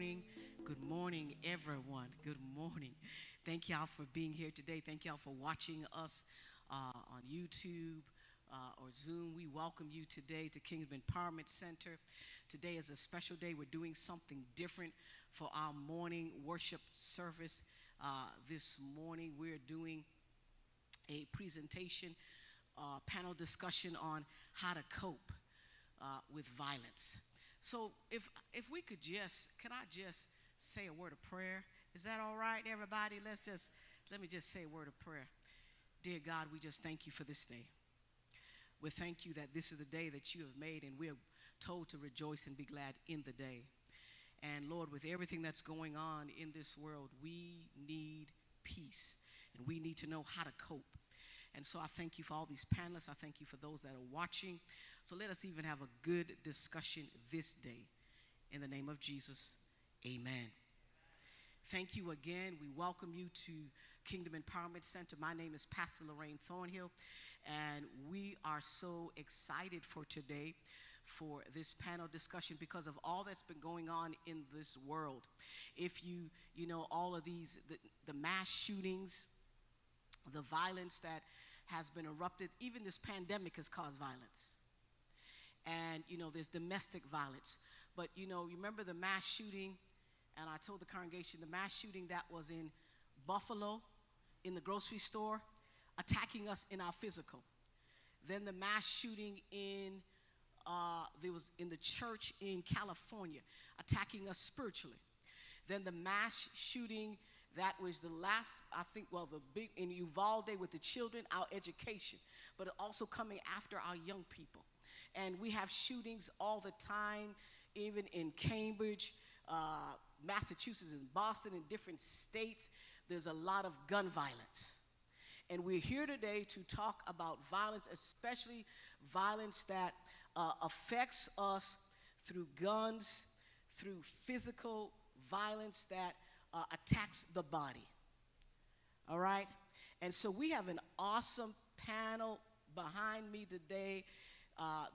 morning. Good morning, everyone. Good morning. Thank y'all for being here today. Thank y'all for watching us on YouTube or Zoom. We welcome you today to Kingdom Empowerment Center. Today is a special day. We're doing something different for our morning worship service. This morning, we're doing a presentation, panel discussion on how to cope with violence. So if we could can I just say a word of prayer? Is that all right, everybody? Let me just say a word of prayer. Dear God, we just thank you for this day. We thank you that this is the day that you have made, and we are told to rejoice and be glad in the day. And Lord, with everything that's going on in this world, we need peace, and we need to know how to cope. And so I thank you for all these panelists. I thank you for those that are watching. So let us even have a good discussion this day. In the name of Jesus, amen. Thank you again. We welcome you to Kingdom Empowerment Center. My name is Pastor Lorraine Thornhill, and we are so excited for today for this panel discussion because of all that's been going on in this world. If you know all of these, the mass shootings, the violence that has been erupted, even this pandemic has caused violence. And, there's domestic violence. But, you remember the mass shooting, and I told the congregation, the mass shooting that was in Buffalo, in the grocery store, attacking us in our physical. Then the mass shooting there was in the church in California, attacking us spiritually. Then the mass shooting that was the last, the big in Uvalde with the children, our education, but also coming after our young people. And we have shootings all the time, even in Cambridge, Massachusetts, and Boston, in different states. There's a lot of gun violence. And we're here today to talk about violence, especially violence that affects us through guns, through physical violence that attacks the body. All right? And so we have an awesome panel behind me today.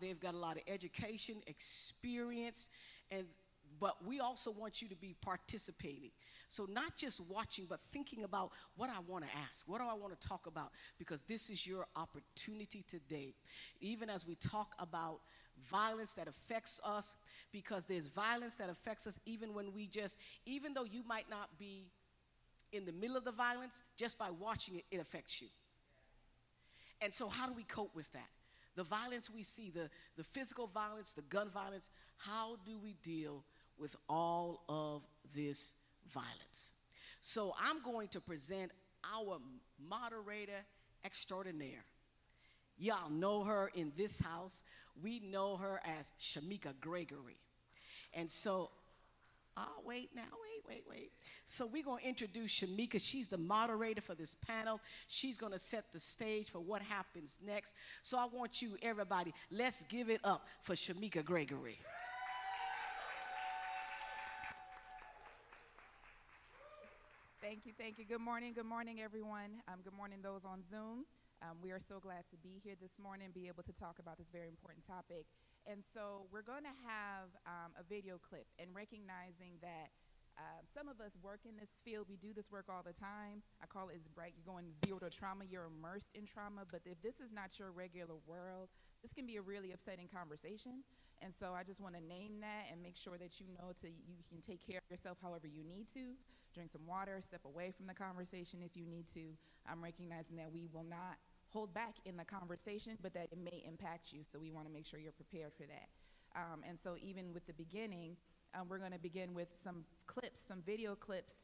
They've got a lot of education, experience, but we also want you to be participating. So not just watching, but thinking about what I want to ask. What do I want to talk about? Because this is your opportunity today. Even as we talk about violence that affects us, because there's violence that affects us even though you might not be in the middle of the violence, just by watching it, it affects you. And so how do we cope with that? The violence we see, the physical violence, the gun violence, how do we deal with all of this violence? So I'm going to present our moderator extraordinaire. Y'all know her in this house. We know her as Shamika Gregory. And so, wait. So we're going to introduce Shamika. She's the moderator for this panel. She's going to set the stage for what happens next. So I want you, everybody, let's give it up for Shamika Gregory. Thank you. Good morning, everyone. Good morning, those on Zoom. We are so glad to be here this morning, be able to talk about this very important topic. And so we're going to have a video clip, and recognizing that some of us work in this field. We do this work all the time. I call it, you're going zero to trauma. You're immersed in trauma. But if this is not your regular world, this can be a really upsetting conversation. And so I just want to name that and make sure that you can take care of yourself however you need to. Drink some water, step away from the conversation if you need to. I'm recognizing that we will not hold back in the conversation, but that it may impact you. So we want to make sure you're prepared for that. And so even with the beginning, we're going to begin with some video clips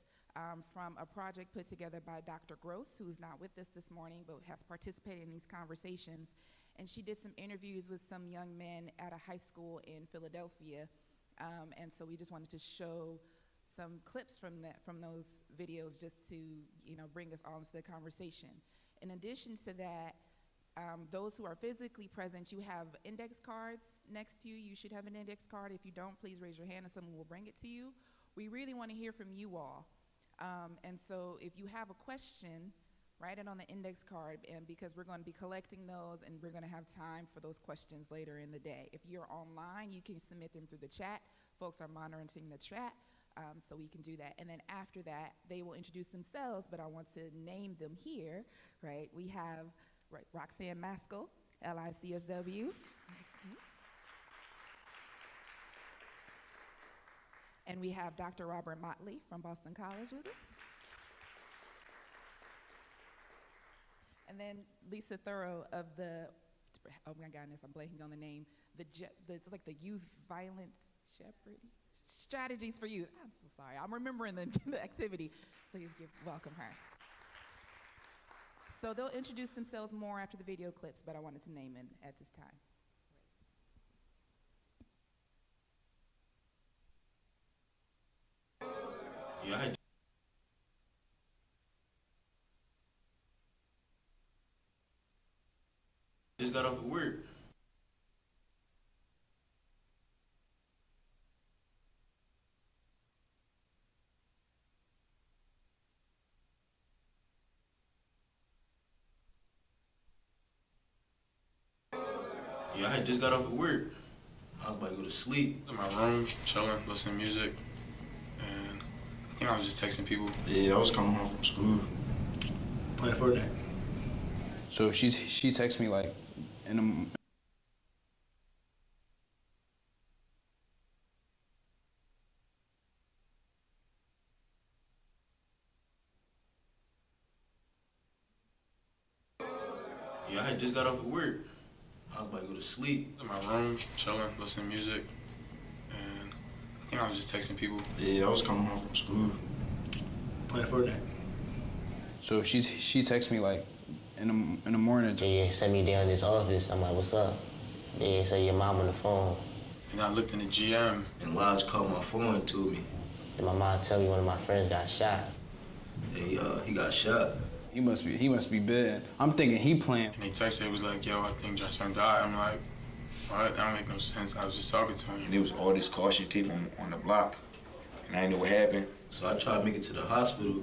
from a project put together by Dr. Gross, who's not with us this morning, but has participated in these conversations. And she did some interviews with some young men at a high school in Philadelphia. And so we just wanted to show some clips from those videos just to bring us all into the conversation. In addition to that, those who are physically present, you have index cards next to you. You should have an index card. If you don't, please raise your hand and someone will bring it to you. We really want to hear from you all. And so if you have a question, write it on the index card, and because we're going to be collecting those, and we're going to have time for those questions later in the day. If you're online, you can submit them through the chat. Folks are monitoring the chat. so we can do that. And then after that, they will introduce themselves, but I want to name them here, right? We have Roxanne Maskell, LICSW. And we have Dr. Robert Motley from Boston College with us. And then Lisa Thorough of the, oh my goodness, I'm blanking on the name, it's like the Youth Violence Shepherd Strategies for Youth. I'm so sorry, I'm remembering the activity. Please welcome her. So they'll introduce themselves more after the video clips, but I wanted to name them at this time. Yeah, I just got off of work. Yeah, I just got off of work. I was about to go to sleep. In my room, chilling, listening to music, and I think I was just texting people. Yeah, I was coming home from school. Playing Fortnite. So she texted me like in the Yeah, I just got off of work. I was about to go to sleep. In my room, chilling, listening to music, and I think I was just texting people. Yeah, I was coming home from school. Playing Fortnite. So she texted me like in the morning. They sent me down to this office. I'm like, what's up? They said your mom on the phone. And I looked in the GM. And Lodge called my phone and told me. And my mom tell me one of my friends got shot. Hey, he got shot. He must be bad. I'm thinking he playing. And they texted, it was like, yo, I think Johnson died. I'm like, what? That don't make no sense. I was just talking to him. And there was all this caution tape on the block, and I didn't know what happened. So I tried to make it to the hospital.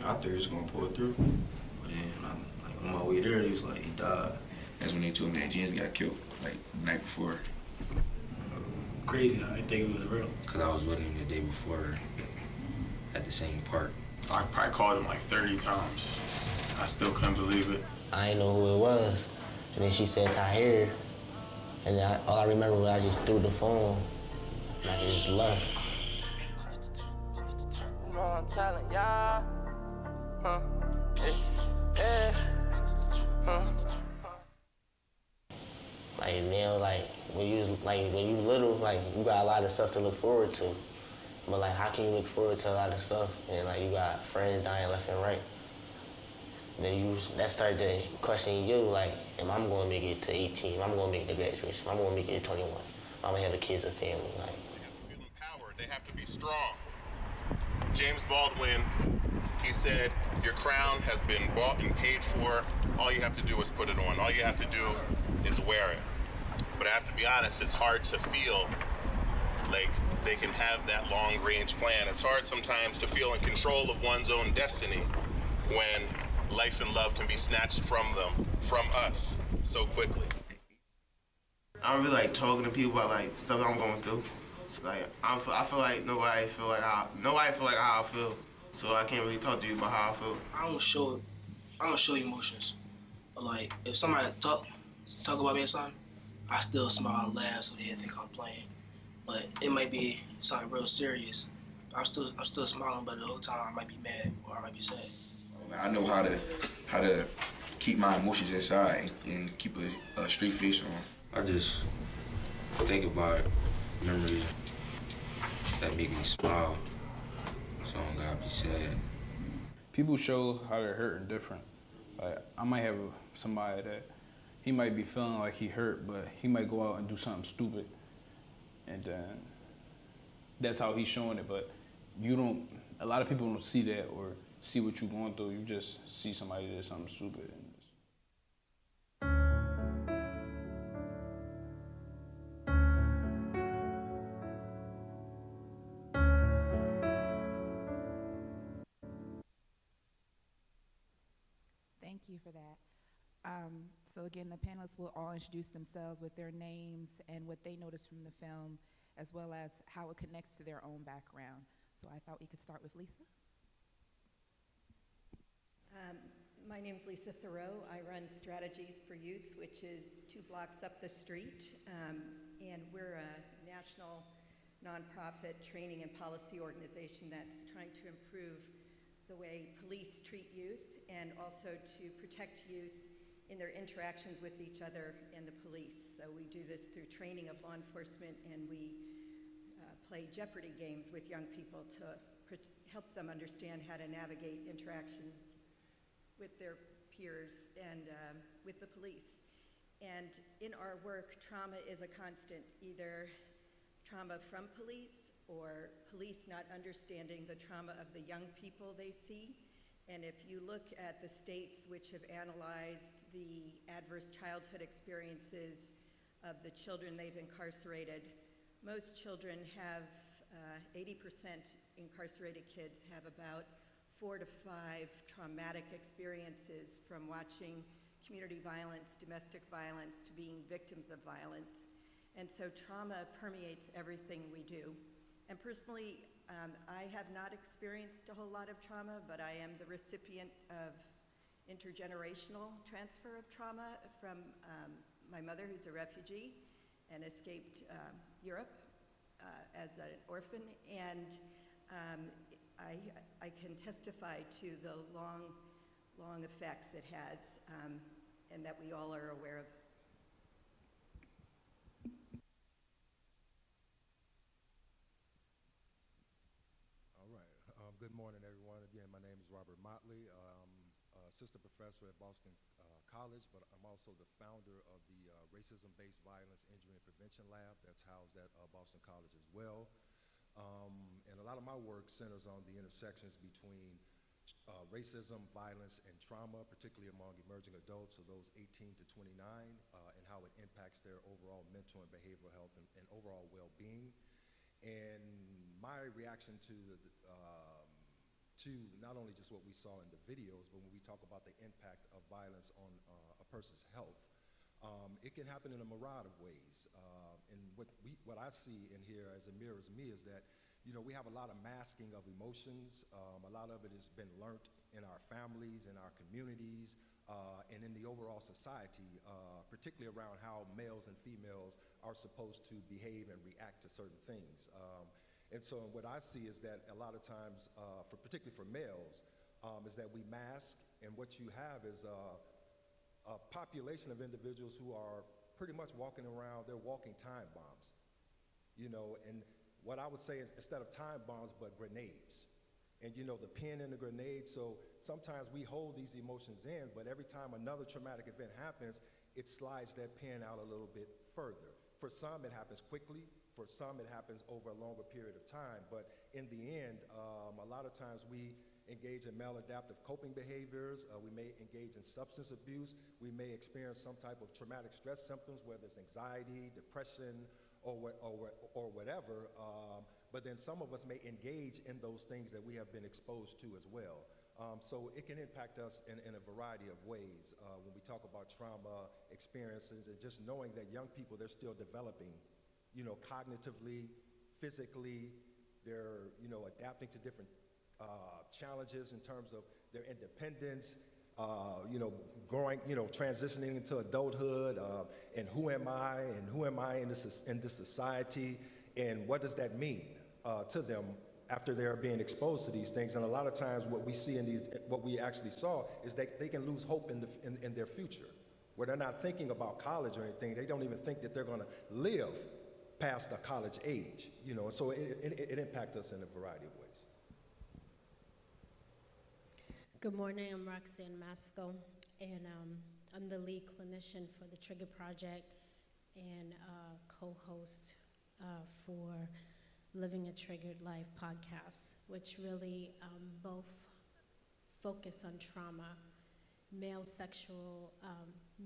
I thought he was gonna pull it through. But then, on my way there, he was like, he died. That's when they told me that James got killed, like the night before. Crazy, I didn't think it was real. Because I was with him the day before at the same park. I probably called him like 30 times. I still couldn't believe it. I didn't know who it was. And then she said Tahir. And then all I remember was I just threw the phone and I just left. You know I'm telling y'all. Huh? Yeah. Huh? Like now, like when you little, like you got a lot of stuff to look forward to. But like how can you look forward to a lot of stuff and like you got friends dying left and right? Then that started to question you, like, am I going to make it to 18? Am I going to make it to graduation? Am I going to make it to 21? I'm going to have the kids, a family, like. They have to feel empowered. They have to be strong. James Baldwin, he said, your crown has been bought and paid for. All you have to do is put it on. All you have to do is wear it. But I have to be honest, it's hard to feel like they can have that long-range plan. It's hard sometimes to feel in control of one's own destiny when life and love can be snatched from them, from us, so quickly. I don't really like talking to people about like stuff I'm going through. So like I feel like nobody feel like how I feel. So I can't really talk to you about how I feel. I don't show emotions. But like if somebody talk about me or something, I still smile and laugh so they think I'm playing. But it might be something real serious. I'm still smiling, but the whole time I might be mad or I might be sad. I know how to keep my emotions inside and keep a straight face on. I just think about memories that make me smile, so I don't gotta be sad. People show how they're hurting different. Like I might have somebody that he might be feeling like he hurt, but he might go out and do something stupid, and then that's how he's showing it. But you don't. A lot of people don't see that or see what you're going through. You just see somebody that did something stupid. Thank you for that. So again, the panelists will all introduce themselves with their names and what they noticed from the film, as well as how it connects to their own background. So I thought we could start with Lisa. My name is Lisa Thoreau. I run Strategies for Youth, which is 2 blocks up the street. And we're a national nonprofit training and policy organization that's trying to improve the way police treat youth and also to protect youth in their interactions with each other and the police. So we do this through training of law enforcement, and we play Jeopardy games with young people to help them understand how to navigate interactions with their peers and with the police. And in our work, trauma is a constant, either trauma from police or police not understanding the trauma of the young people they see. And if you look at the states which have analyzed the adverse childhood experiences of the children they've incarcerated, most children have, 80% incarcerated kids have about 4 to 5 traumatic experiences, from watching community violence, domestic violence, to being victims of violence. And so trauma permeates everything we do. And personally, I have not experienced a whole lot of trauma, but I am the recipient of intergenerational transfer of trauma from my mother, who's a refugee and escaped Europe as an orphan. And I can testify to the long effects it has, and that we all are aware of. All right. Good morning, everyone. Again, my name is Robert Motley. I'm assistant professor at Boston College, but I'm also the founder of the Racism-Based Violence Injury and Prevention Lab that's housed at Boston College as well. And a lot of my work centers on the intersections between racism, violence, and trauma, particularly among emerging adults, so those 18 to 29, and how it impacts their overall mental and behavioral health and overall well-being. And my reaction to not only just what we saw in the videos, but when we talk about the impact of violence on a person's health, it can happen in a myriad of ways. And what I see in here as it mirrors me is that, we have a lot of masking of emotions. A lot of it has been learned in our families, in our communities, and in the overall society, particularly around how males and females are supposed to behave and react to certain things. And so what I see is that a lot of times, particularly for males, is that we mask, and what you have is a population of individuals who are pretty much walking around, they're walking time bombs, and what I would say is, instead of time bombs, but grenades. And the pin in the grenade, so sometimes we hold these emotions in, but every time another traumatic event happens, it slides that pin out a little bit further. For some, it happens quickly. For some, it happens over a longer period of time. But in the end, a lot of times we engage in maladaptive coping behaviors. We may engage in substance abuse. We may experience some type of traumatic stress symptoms, whether it's anxiety, depression, or whatever. But then some of us may engage in those things that we have been exposed to as well. So it can impact us in a variety of ways when we talk about trauma experiences, and just knowing that young people, they're still developing, cognitively, physically, they're, adapting to different challenges in terms of their independence, growing, transitioning into adulthood, and who am I in this society, and what does that mean to them after they're being exposed to these things. And a lot of times what we see what we actually saw is that they can lose hope in their future, where they're not thinking about college or anything. They don't even think that they're gonna live past the college age, so it impacts us in a variety of ways. Good morning, I'm Roxanne Masco, and I'm the lead clinician for the Trigger Project and co-host for Living a Triggered Life podcast, which really both focus on trauma,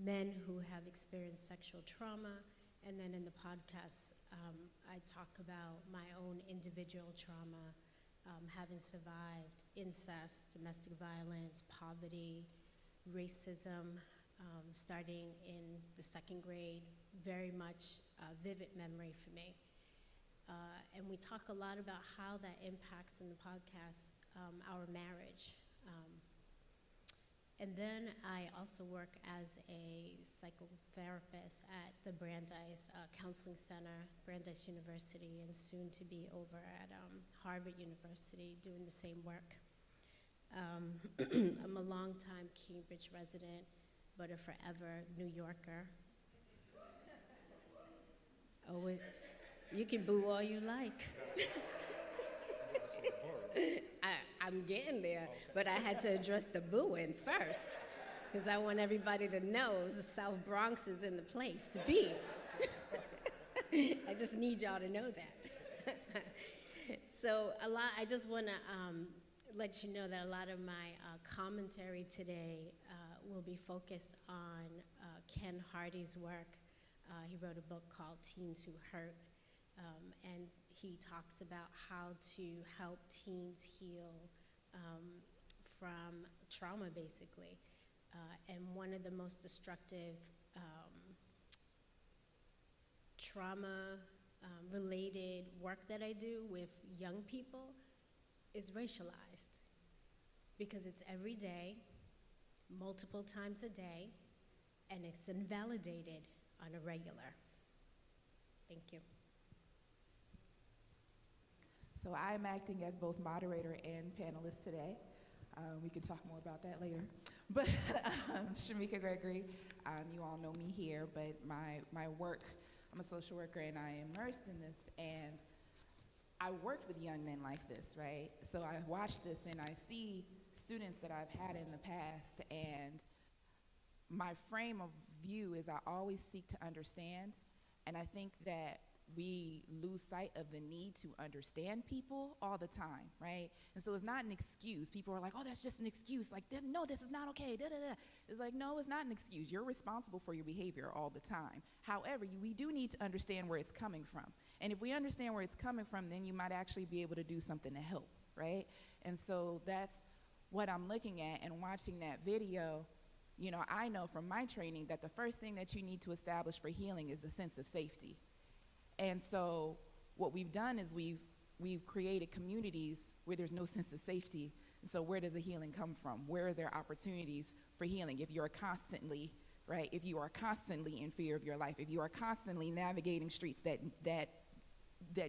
men who have experienced sexual trauma, and then in the podcast, I talk about my own individual trauma, having survived incest, domestic violence, poverty, racism, starting in the 2nd grade, very much a vivid memory for me. And we talk a lot about how that impacts in the podcast our marriage. And then I also work as a psychotherapist at the Brandeis Counseling Center, Brandeis University, and soon to be over at Harvard University doing the same work. I'm a longtime Cambridge resident, but a forever New Yorker. Oh, you can boo all you like. I'm getting there, but I had to address the booing first, because I want everybody to know the South Bronx is in the place to be. I just need y'all to know that. So I just want to let you know that a lot of my commentary today will be focused on Ken Hardy's work. He wrote a book called Teens Who Hurt, and he talks about how to help teens heal from trauma, basically. And one of the most destructive trauma-related work that I do with young people is racialized, because it's every day, multiple times a day, and it's invalidated on a regular. Thank you. So I'm acting as both moderator and panelist today. We can talk more about that later. But Shamika Gregory, you all know me here, but my work, I'm a social worker and I am immersed in this, and I work with young men like this, right? So I watch this and I see students that I've had in the past, and my frame of view is I always seek to understand, and I think that we lose sight of the need to understand people all the time, right? And so it's not an excuse. People are like, oh, that's just an excuse. Like, no, this is not okay, da-da-da. It's like, no, it's not an excuse. You're responsible for your behavior all the time. However, we do need to understand where it's coming from. And if we understand where it's coming from, then you might actually be able to do something to help, right? And so that's what I'm looking at, and watching that video. You know, I know from my training that the first thing that you need to establish for healing is a sense of safety. And so what we've done is we've created communities where there's no sense of safety. And so where does the healing come from? Where is there opportunities for healing? If you're constantly, right, if you are constantly in fear of your life, if you are constantly navigating streets that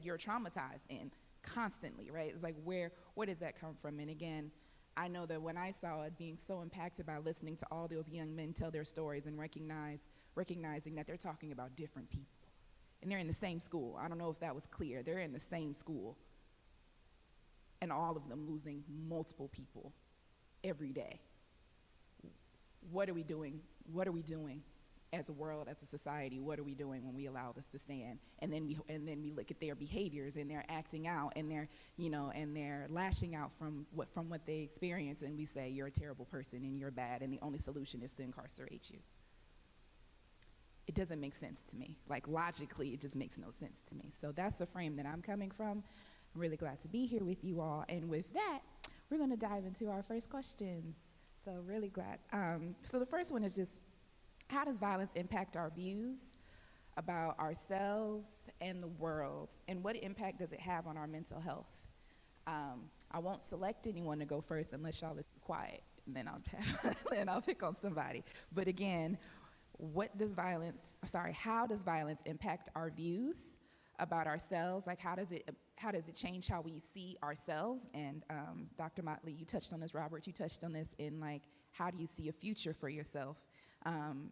you're traumatized in constantly, right? It's like, where does that come from? And again, I know that when I saw it, being so impacted by listening to all those young men tell their stories and recognizing that they're talking about different people. And they're in the same school. I don't know if that was clear. They're in the same school. And all of them losing multiple people every day. What are we doing? What are we doing as a world, as a society? What are we doing when we allow this to stand? And then we look at their behaviors, and they're acting out, and they're, you know, and they're lashing out from what they experience, and we say, you're a terrible person and you're bad, and the only solution is to incarcerate you. It doesn't make sense to me. Like, logically, it just makes no sense to me. So that's the frame that I'm coming from. I'm really glad to be here with you all. And with that, we're going to dive into our first questions. So really glad. So the first one is just, how does violence impact our views about ourselves and the world? And what impact does it have on our mental health? I won't select anyone to go first unless y'all is quiet. And then I'll pick on somebody. But again, how does violence impact our views about ourselves? Like, how does it change how we see ourselves? And Dr. Motley, you touched on this. Robert, you touched on this in, like, how do you see a future for yourself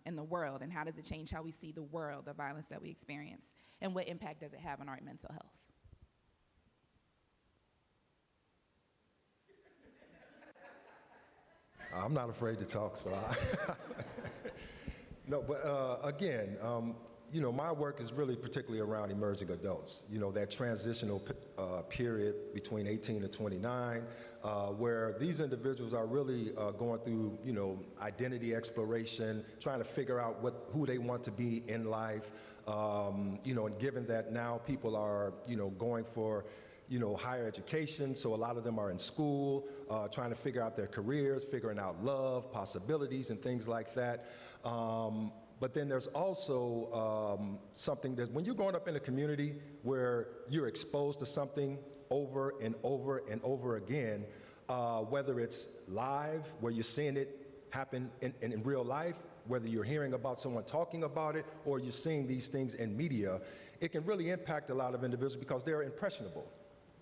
in the world? And how does it change how we see the world, the violence that we experience? And what impact does it have on our mental health? I'm not afraid to talk, so No, but again, you know, my work is really particularly around emerging adults, you know, that transitional period between 18 and 29, where these individuals are really going through, you know, identity exploration, trying to figure out who they want to be in life, you know, and given that now people are, you know, going for, you know, higher education, so a lot of them are in school, trying to figure out their careers, figuring out love, possibilities, and things like that. But then there's also something that when you're growing up in a community where you're exposed to something over and over and over again, whether it's live, where you're seeing it happen in real life, whether you're hearing about someone talking about it, or you're seeing these things in media, it can really impact a lot of individuals because they're impressionable.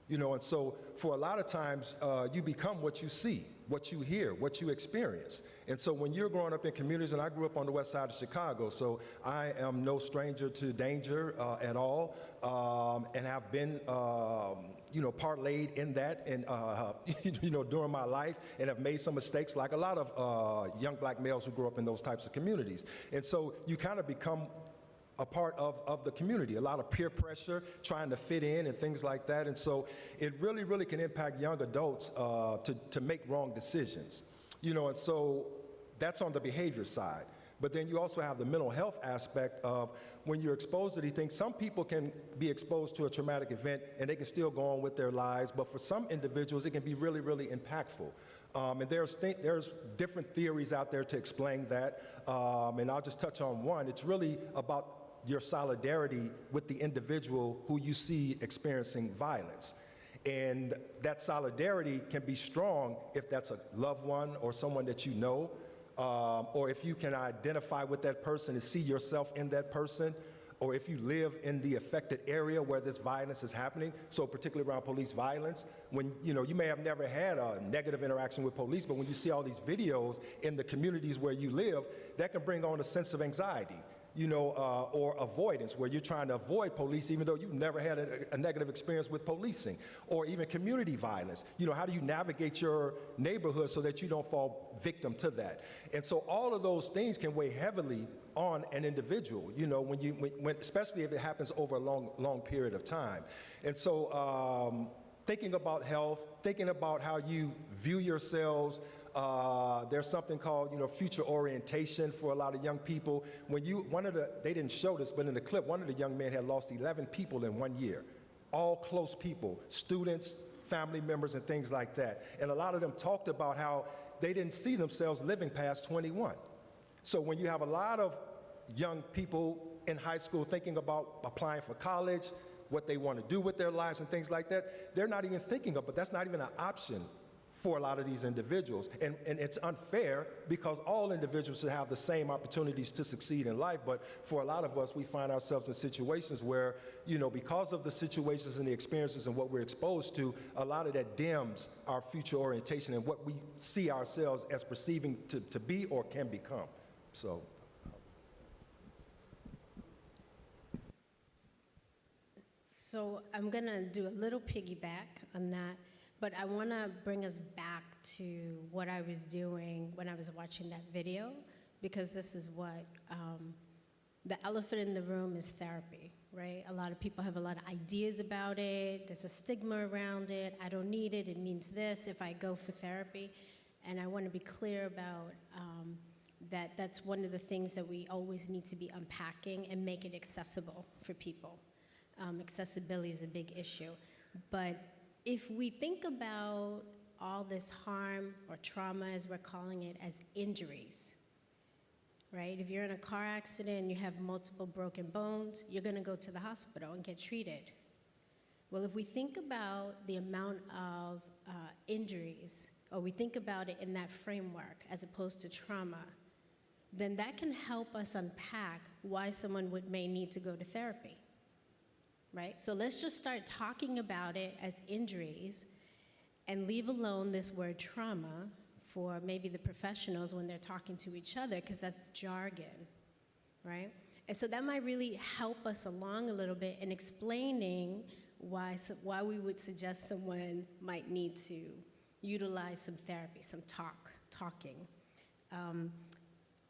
You know, and so for a lot of times, you become what you see, what you hear, what you experience. And so when you're growing up in communities, and I grew up on the west side of Chicago, so I am no stranger to danger at all, and have been, you know, parlayed in that, and you know, during my life, and have made some mistakes, like a lot of young black males who grew up in those types of communities. And so you kind of become a part of the community, a lot of peer pressure, trying to fit in and things like that. And so it really, really can impact young adults to make wrong decisions. You know, and so that's on the behavior side. But then you also have the mental health aspect of when you're exposed to these things. Some people can be exposed to a traumatic event and they can still go on with their lives, but for some individuals, it can be really, really impactful. And there's different theories out there to explain that, and I'll just touch on one. It's really about your solidarity with the individual who you see experiencing violence. And that solidarity can be strong if that's a loved one or someone that you know, or if you can identify with that person and see yourself in that person, or if you live in the affected area where this violence is happening, so particularly around police violence, when you know, you may have never had a negative interaction with police, but when you see all these videos in the communities where you live, that can bring on a sense of anxiety, you know, or avoidance, where you're trying to avoid police even though you've never had a negative experience with policing, or even community violence. You know, how do you navigate your neighborhood so that you don't fall victim to that? And so all of those things can weigh heavily on an individual, you know, when especially if it happens over a long period of time. And so thinking about health, thinking about how you view yourselves. There's something called, you know, future orientation for a lot of young people. When they didn't show this, but in the clip, one of the young men had lost 11 people in 1 year, all close people, students, family members, and things like that. And a lot of them talked about how they didn't see themselves living past 21. So when you have a lot of young people in high school thinking about applying for college, what they want to do with their lives and things like that, they're not even thinking of, but that's not even an option for a lot of these individuals. And it's unfair because all individuals should have the same opportunities to succeed in life, but for a lot of us, we find ourselves in situations where, you know, because of the situations and the experiences and what we're exposed to, a lot of that dims our future orientation and what we see ourselves as perceiving to be or can become. So. So I'm gonna do a little piggyback on that, but I wanna bring us back to what I was doing when I was watching that video, because this is what, the elephant in the room is therapy, right? A lot of people have a lot of ideas about it. There's a stigma around it. I don't need it. It means this if I go for therapy. And I wanna be clear about that's one of the things that we always need to be unpacking and make it accessible for people. Accessibility is a big issue. But if we think about all this harm or trauma, as we're calling it, as injuries, right? If you're in a car accident and you have multiple broken bones, you're gonna go to the hospital and get treated. Well, if we think about the amount of injuries, or we think about it in that framework as opposed to trauma, then that can help us unpack why someone may need to go to therapy. Right? So let's just start talking about it as injuries and leave alone this word trauma for maybe the professionals when they're talking to each other, because that's jargon, right? And so that might really help us along a little bit in explaining why we would suggest someone might need to utilize some therapy, some talking.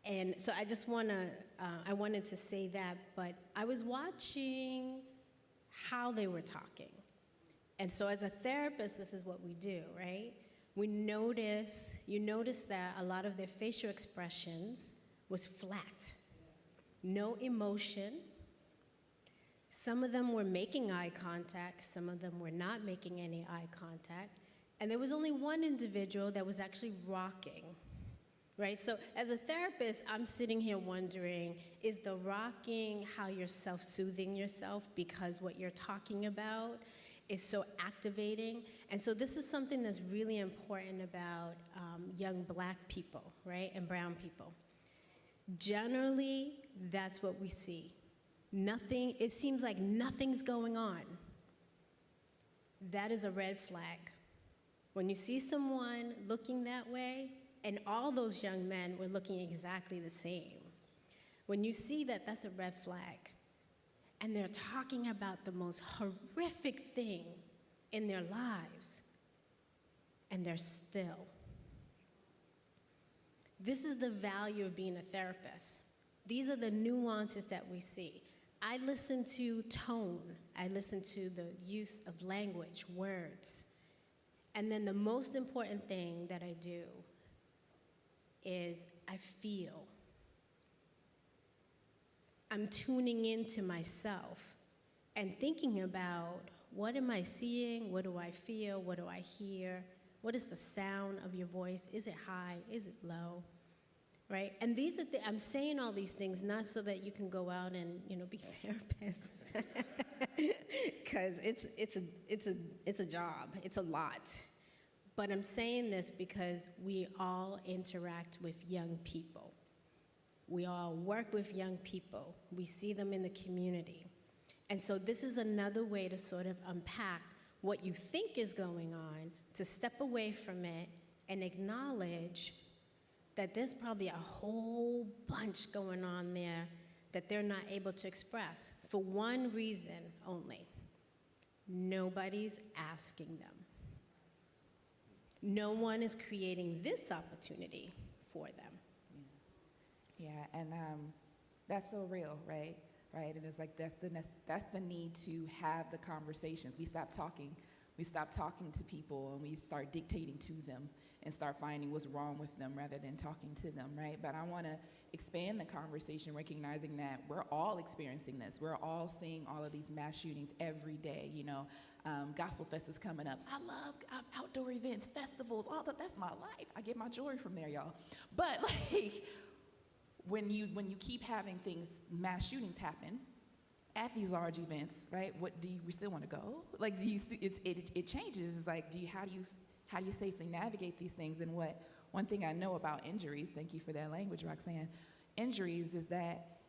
And so I wanted to say that, but I was watching how they were talking. And so as a therapist, this is what we do, right? You notice that a lot of their facial expressions was flat. No emotion. Some of them were making eye contact, some of them were not making any eye contact. And there was only one individual that was actually rocking, right? So as a therapist, I'm sitting here wondering, is the rocking how you're self-soothing yourself because what you're talking about is so activating? And so this is something that's really important about young Black people, right, and brown people. Generally, that's what we see. Nothing, it seems like nothing's going on. That is a red flag. When you see someone looking that way, and all those young men were looking exactly the same, when you see that, that's a red flag. And they're talking about the most horrific thing in their lives, and they're still. This is the value of being a therapist. These are the nuances that we see. I listen to tone. I listen to the use of language, words. And then the most important thing that I do is I feel. I'm tuning into myself and thinking about, what am I seeing? What do I feel? What do I hear? What is the sound of your voice? Is it high? Is it low? Right? And these are I'm saying all these things not so that you can go out and, be therapists, because it's a job. It's a lot. But I'm saying this because we all interact with young people. We all work with young people. We see them in the community. And so this is another way to sort of unpack what you think is going on, to step away from it and acknowledge that there's probably a whole bunch going on there that they're not able to express for one reason only. Nobody's asking them. No one is creating this opportunity for them. Yeah, and that's so real, right? Right, and it's like that's the need to have the conversations. We stop talking to people, and we start dictating to them and start finding what's wrong with them rather than talking to them, right? But I want to expand the conversation, recognizing that we're all experiencing this. We're all seeing all of these mass shootings every day. Gospel Fest is coming up. I love outdoor events, festivals, all that. That's my life. I get my joy from there, y'all. But when you keep having mass shootings happen at these large events, right? What do you still want to go? Like, do you? It changes. It's like, how do you safely navigate these things? And one thing I know about injuries, thank you for that language, Roxanne, injuries is that,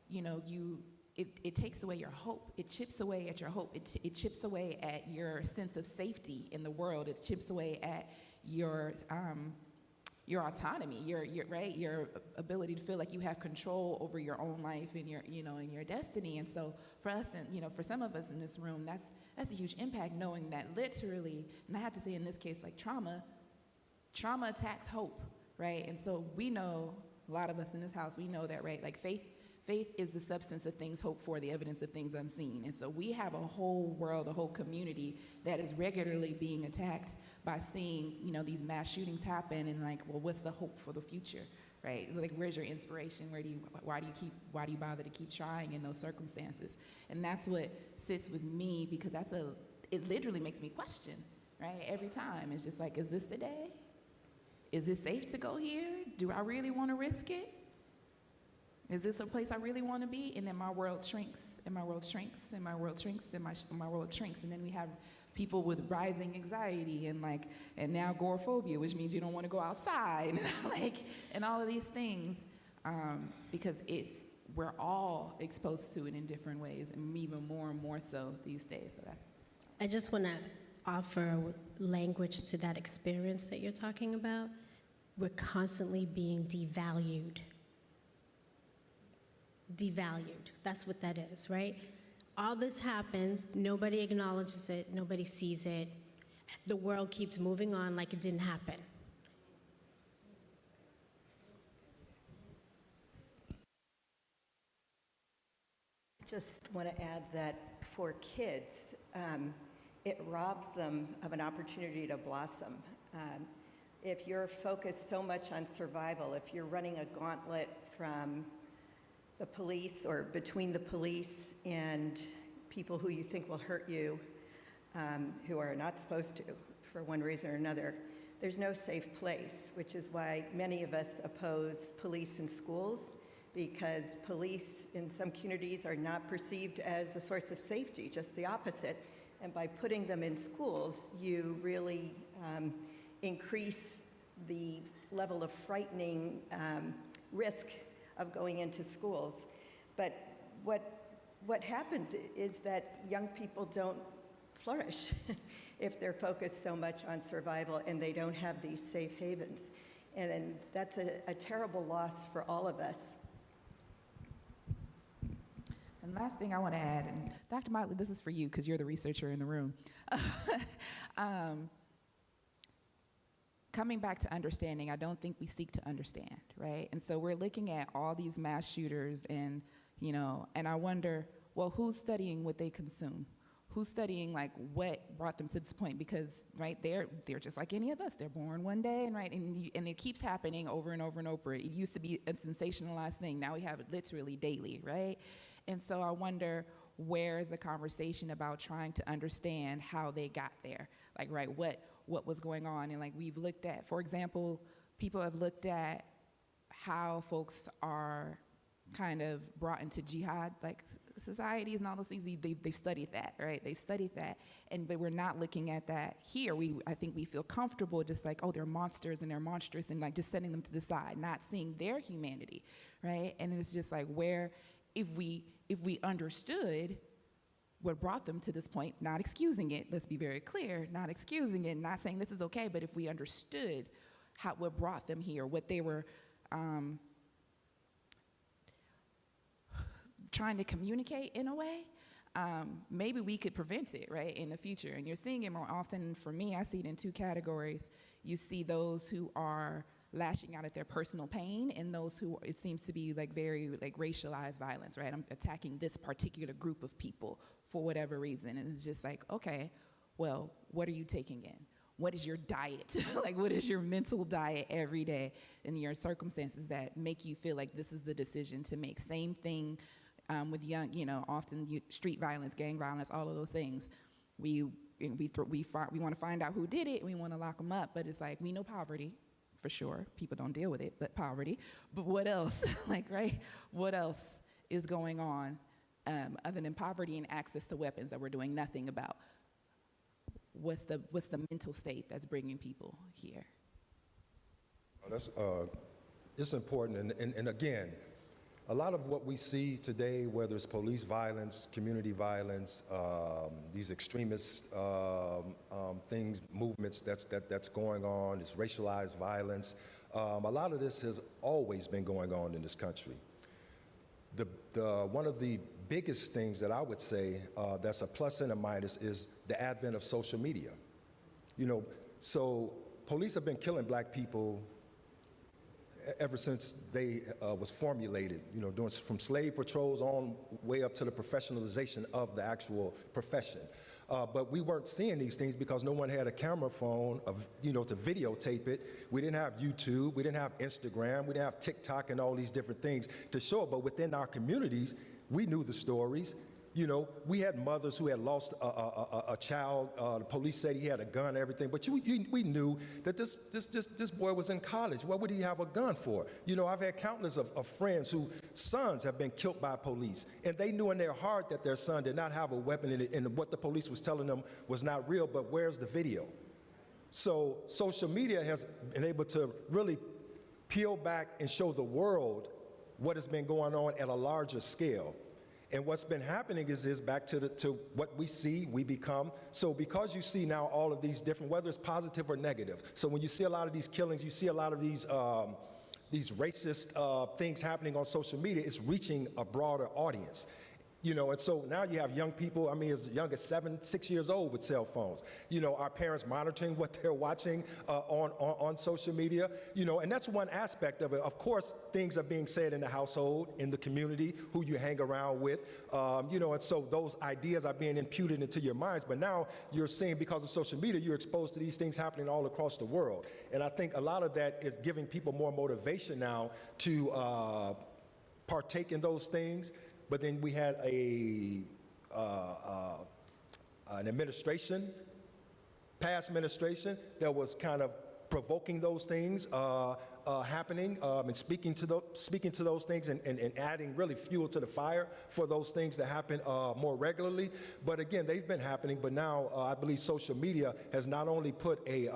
it takes away your hope. It chips away at your hope. It chips away at your sense of safety in the world. It chips away at your autonomy, your ability to feel like you have control over your own life and your destiny. And so for us, and for some of us in this room, that's a huge impact, knowing that literally, and I have to say in this case, like trauma attacks hope, right? And so we know, a lot of us in this house, we know that, right? Like faith is the substance of things hoped for, the evidence of things unseen. And so we have a whole world, a whole community that is regularly being attacked by seeing, these mass shootings happen, and like, well, what's the hope for the future, right? Like, where's your inspiration? Why do you bother to keep trying in those circumstances? And that's what sits with me, because it literally makes me question, right? Every time, it's just like, is this the day? Is it safe to go here? Do I really want to risk it? Is this a place I really want to be? And then my world shrinks, and my world shrinks, and my world shrinks, and my world shrinks. And then we have people with rising anxiety and now agoraphobia, which means you don't want to go outside, and all of these things, because we're all exposed to it in different ways, and even more and more so these days. So I just want to offer language to that experience that you're talking about. We're constantly being devalued. That's what that is, right? All this happens, nobody acknowledges it, nobody sees it. The world keeps moving on like it didn't happen. I just want to add that for kids, it robs them of an opportunity to blossom. If you're focused so much on survival, if you're running a gauntlet from the police or between the police and people who you think will hurt you, who are not supposed to for one reason or another, there's no safe place, which is why many of us oppose police in schools, because police in some communities are not perceived as a source of safety, just the opposite. And by putting them in schools, you really increase the level of frightening risk of going into schools. But what happens is that young people don't flourish if they're focused so much on survival and they don't have these safe havens. And that's a terrible loss for all of us. And last thing I want to add, and Dr. Motley, this is for you because you're the researcher in the room. Coming back to understanding, I don't think we seek to understand, right? And so we're looking at all these mass shooters and, you know, and I wonder, well, who's studying what they consume? Who's studying like what brought them to this point? Because right, they're just like any of us. They're born one day, and right, and it keeps happening over and over and over. It used to be a sensationalized thing. Now we have it literally daily, right? And so I wonder, where is the conversation about trying to understand how they got there? Like, right, what was going on? And like we've looked at, for example, people have looked at how folks are kind of brought into jihad, like societies and all those things. They've studied that, right? They've studied that, but we're not looking at that here. I think we feel comfortable just like, oh, they're monsters and they're monstrous, and like just setting them to the side, not seeing their humanity, right? And it's just like, where, if we understood what brought them to this point, not excusing it, let's be very clear, not excusing it, not saying this is okay, but if we understood what brought them here, what they were trying to communicate in a way, maybe we could prevent it, right, in the future. And you're seeing it more often. For me, I see it in two categories. You see those who are lashing out at their personal pain, and those who, it seems to be like very like racialized violence, right? I'm attacking this particular group of people for whatever reason. And it's just like, okay, well, what are you taking in? What is your diet? Like, what is your mental diet every day in your circumstances that make you feel like this is the decision to make? Same thing with young, you know, often street violence, gang violence, all of those things. We want to find out who did it, and we want to lock them up, but it's like, we know poverty, for sure. People don't deal with it, but poverty. But what else? Like, right? What else is going on other than poverty and access to weapons that we're doing nothing about? What's the mental state that's bringing people here? It's important, and again, a lot of what we see today, whether it's police violence, community violence, these extremist things, movements that's going on, this racialized violence, a lot of this has always been going on in this country. One of the biggest things that I would say that's a plus and a minus is the advent of social media. You know, so police have been killing black people ever since they was formulated, you know, doing from slave patrols on way up to the professionalization of the actual profession. But we weren't seeing these things because no one had a camera phone, you know, to videotape it. We didn't have YouTube, we didn't have Instagram, we didn't have TikTok and all these different things to show it. But within our communities, we knew the stories. You know, we had mothers who had lost a child. The police said he had a gun and everything, but we knew that this boy was in college. What would he have a gun for? You know, I've had countless of friends whose sons have been killed by police, and they knew in their heart that their son did not have a weapon, and what the police was telling them was not real, but where's the video? So social media has been able to really peel back and show the world what has been going on at a larger scale. And what's been happening is back to what we see, we become. So because you see now all of these different, whether it's positive or negative. So when you see a lot of these killings, you see a lot of these racist things happening on social media, it's reaching a broader audience. You know, and so now you have young people, I mean, as young as 7, 6 years old with cell phones. You know, our parents monitoring what they're watching on social media, you know, and that's one aspect of it. Of course, things are being said in the household, in the community, who you hang around with, you know, and so those ideas are being imputed into your minds. But now you're seeing, because of social media, you're exposed to these things happening all across the world. And I think a lot of that is giving people more motivation now to partake in those things. But then we had an administration, past administration, that was kind of provoking those things happening and speaking to those things and adding really fuel to the fire for those things that happen more regularly. But again, they've been happening, but now I believe social media has not only put a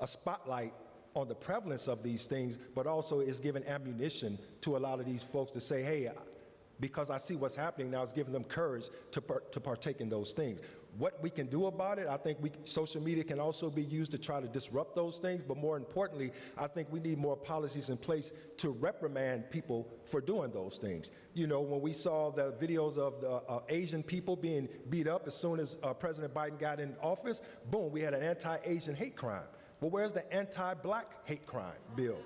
spotlight on the prevalence of these things, but also is giving ammunition to a lot of these folks to say, hey, because I see what's happening now, it's giving them courage to partake in those things. What we can do about it, I think social media can also be used to try to disrupt those things, but more importantly, I think we need more policies in place to reprimand people for doing those things. You know, when we saw the videos of the Asian people being beat up as soon as President Biden got in office, boom, we had an anti-Asian hate crime. Well, where's the anti-black hate crime bill?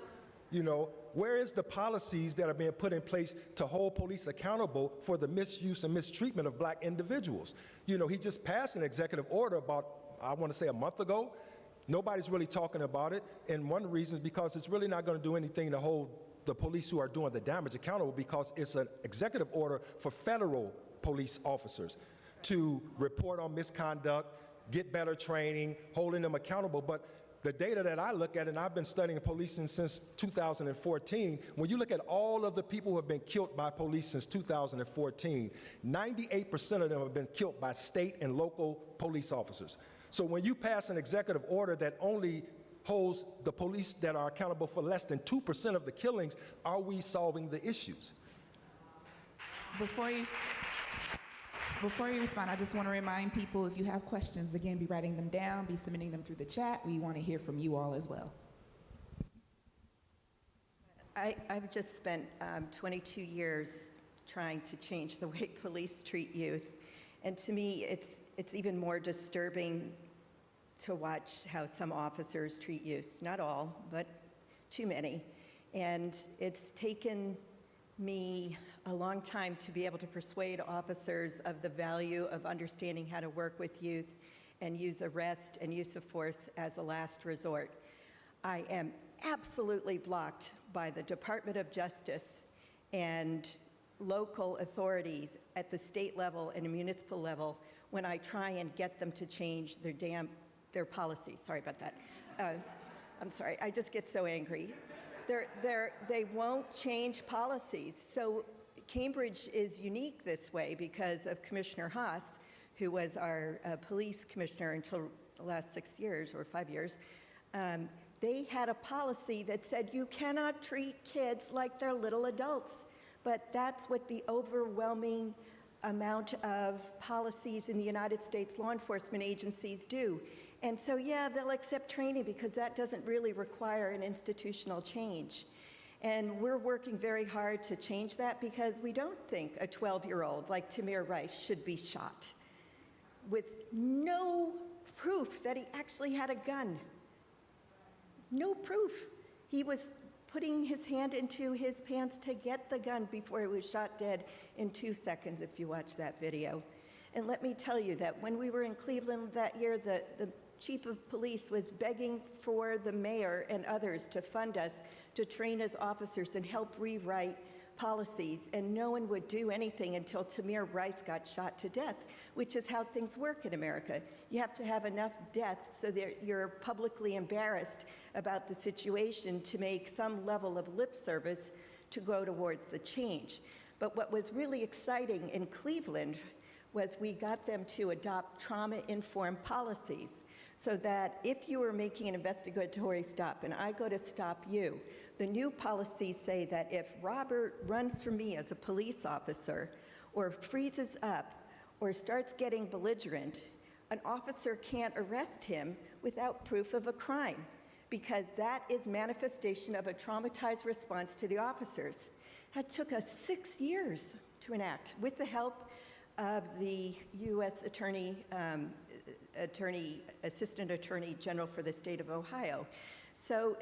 You know, where is the policies that are being put in place to hold police accountable for the misuse and mistreatment of black individuals? You know, he just passed an executive order about, I want to say a month ago. Nobody's really talking about it. And one reason is because it's really not going to do anything to hold the police who are doing the damage accountable, because it's an executive order for federal police officers to report on misconduct, get better training, holding them accountable. But the data that I look at, and I've been studying policing since 2014, when you look at all of the people who have been killed by police since 2014, 98% of them have been killed by state and local police officers. So when you pass an executive order that only holds the police that are accountable for less than 2% of the killings, are we solving the issues? Before you respond, I just want to remind people, if you have questions, again, be writing them down, be submitting them through the chat. We want to hear from you all as well. I've just spent 22 years trying to change the way police treat youth. And to me, it's even more disturbing to watch how some officers treat youth. Not all, but too many. And it's taken me a long time to be able to persuade officers of the value of understanding how to work with youth and use arrest and use of force as a last resort. I am absolutely blocked by the Department of Justice and local authorities at the state level and the municipal level when I try and get them to change their policies. Sorry about that. I'm sorry, I just get so angry. They won't change policies. So Cambridge is unique this way because of Commissioner Haas, who was our police commissioner until the last 6 years or 5 years. They had a policy that said you cannot treat kids like they're little adults. But that's what the overwhelming amount of policies in the United States law enforcement agencies do. And so, yeah, they'll accept training because that doesn't really require an institutional change. And we're working very hard to change that because we don't think a 12-year-old like Tamir Rice should be shot with no proof that he actually had a gun. No proof. He was putting his hand into his pants to get the gun before he was shot dead in 2 seconds, if you watch that video. And let me tell you that when we were in Cleveland that year, the chief of police was begging for the mayor and others to fund us to train as officers and help rewrite policies, and no one would do anything until Tamir Rice got shot to death, which is how things work in America. You have to have enough deaths so that you're publicly embarrassed about the situation to make some level of lip service to go towards the change. But what was really exciting in Cleveland was we got them to adopt trauma-informed policies, so that if you were making an investigatory stop and I go to stop you, the new policies say that if Robert runs from me as a police officer or freezes up or starts getting belligerent, an officer can't arrest him without proof of a crime, because that is manifestation of a traumatized response to the officers. That took us 6 years to enact with the help of the U.S. Assistant Attorney General for the state of Ohio. So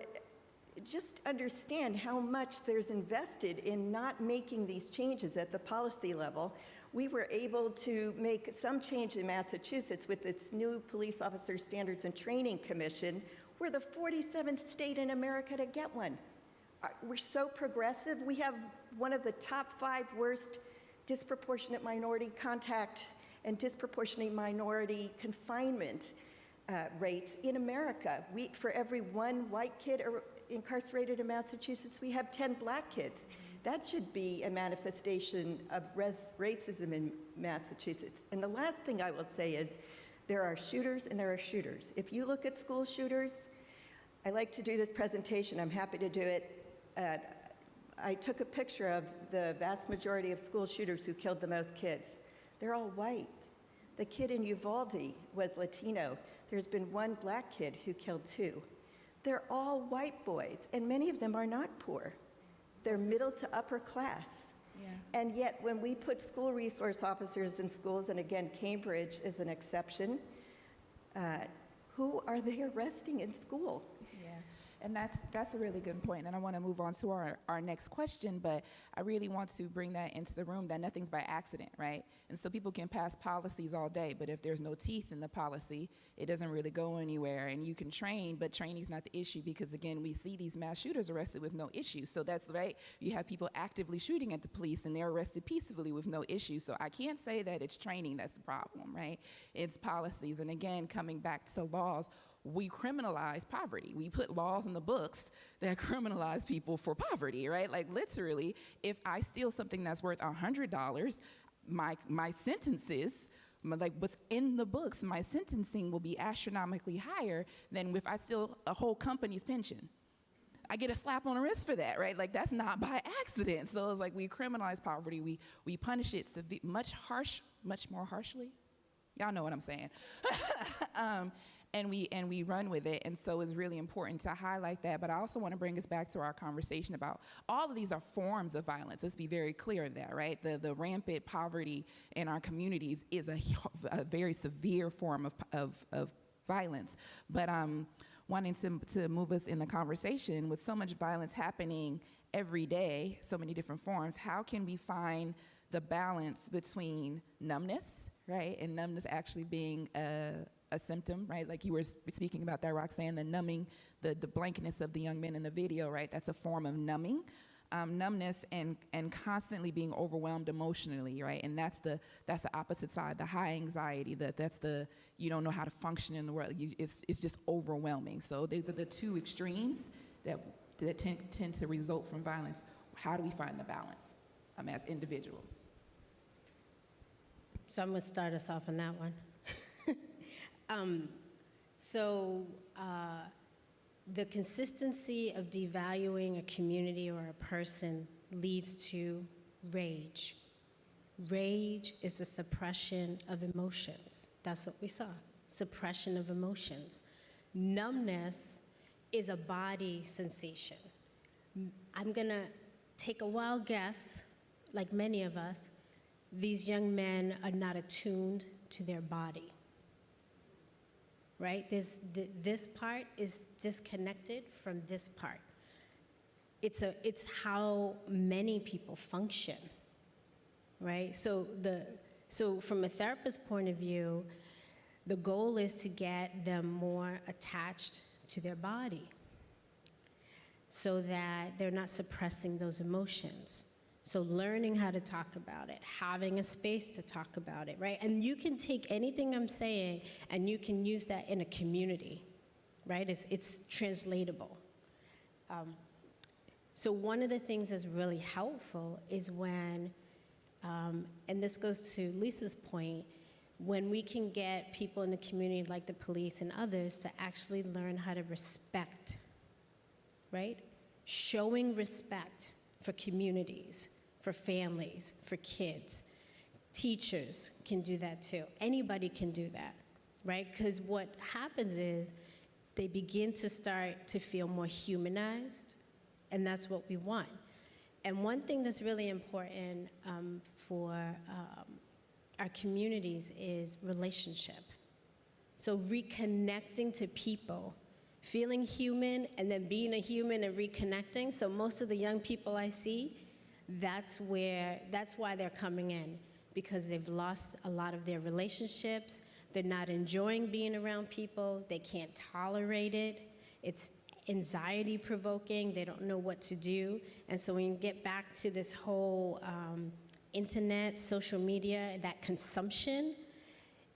just understand how much there's invested in not making these changes at the policy level. We were able to make some change in Massachusetts with its new Police Officer Standards and Training Commission. We're the 47th state in America to get one. We're so progressive. We have one of the top 5 worst disproportionate minority contact and disproportionate minority confinement rates in America. For every one white kid incarcerated in Massachusetts, we have 10 black kids. That should be a manifestation of racism in Massachusetts. And the last thing I will say is there are shooters and there are shooters. If you look at school shooters, I like to do this presentation. I'm happy to do it. I took a picture of the vast majority of school shooters who killed the most kids. They're all white. The kid in Uvalde was Latino. There's been one black kid who killed 2. They're all white boys, and many of them are not poor. They're middle to upper class. Yeah. And yet, when we put school resource officers in schools, and again, Cambridge is an exception, who are they arresting in school? And that's a really good point, and I want to move on to our next question, but I really want to bring that into the room that nothing's by accident, right? And so people can pass policies all day, but if there's no teeth in the policy, it doesn't really go anywhere. And you can train, but training's not the issue because, again, we see these mass shooters arrested with no issue. So that's right. You have people actively shooting at the police, and they're arrested peacefully with no issue. So I can't say that it's training that's the problem, right? It's policies. And again, coming back to laws, we criminalize poverty. We put laws in the books that criminalize people for poverty, right? Like literally, if I steal something that's worth $100, my sentences, like what's in the books, my sentencing will be astronomically higher than if I steal a whole company's pension. I get a slap on the wrist for that, right? Like that's not by accident. So it's like we criminalize poverty, we punish it much more harshly. Y'all know what I'm saying. And we run with it, and so it's really important to highlight that. But I also want to bring us back to our conversation about all of these are forms of violence. Let's be very clear of that, right? The rampant poverty in our communities is a very severe form of violence. But wanting to move us in the conversation with so much violence happening every day, so many different forms, how can we find the balance between numbness, right? And numbness actually being a symptom, right? Like you were speaking about that, Roxanne, the numbing, the blankness of the young men in the video, right? That's a form of numbing. Numbness and constantly being overwhelmed emotionally, right? And that's the opposite side, the high anxiety, that's the, you don't know how to function in the world. It's just overwhelming. So these are the two extremes that tend to result from violence. How do we find the balance as individuals? So I'm going to start us off on that one. The consistency of devaluing a community or a person leads to rage. Rage is a suppression of emotions. That's what we saw, suppression of emotions. Numbness is a body sensation. I'm gonna take a wild guess, like many of us, these young men are not attuned to their body. Right? This part is disconnected from this part. It's how many people function, right? So from a therapist's point of view, the goal is to get them more attached to their body so that they're not suppressing those emotions. So learning how to talk about it, having a space to talk about it, right? And you can take anything I'm saying and you can use that in a community, right? It's translatable. So one of the things that's really helpful is when, and this goes to Lisa's point, when we can get people in the community like the police and others to actually learn how to respect, right? Showing respect for communities, for families, for kids. Teachers can do that too. Anybody can do that, right? Because what happens is they begin to start to feel more humanized, and that's what we want. And one thing that's really important for our communities is relationship. So reconnecting to people, feeling human and then being a human and reconnecting. So most of the young people I see, that's why they're coming in, because they've lost a lot of their relationships. They're not enjoying being around people. They can't tolerate it. It's anxiety provoking. They don't know what to do. And so when you get back to this whole internet, social media, that consumption,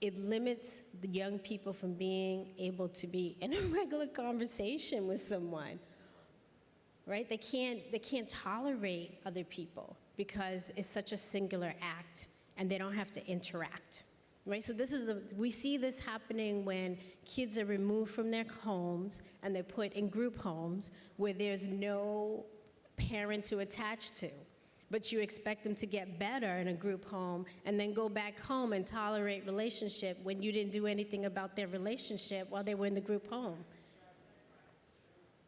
it limits the young people from being able to be in a regular conversation with someone, right? They can't tolerate other people because it's such a singular act and they don't have to interact, right? So we see this happening when kids are removed from their homes and they're put in group homes where there's no parent to attach to. But you expect them to get better in a group home and then go back home and tolerate relationship when you didn't do anything about their relationship while they were in the group home.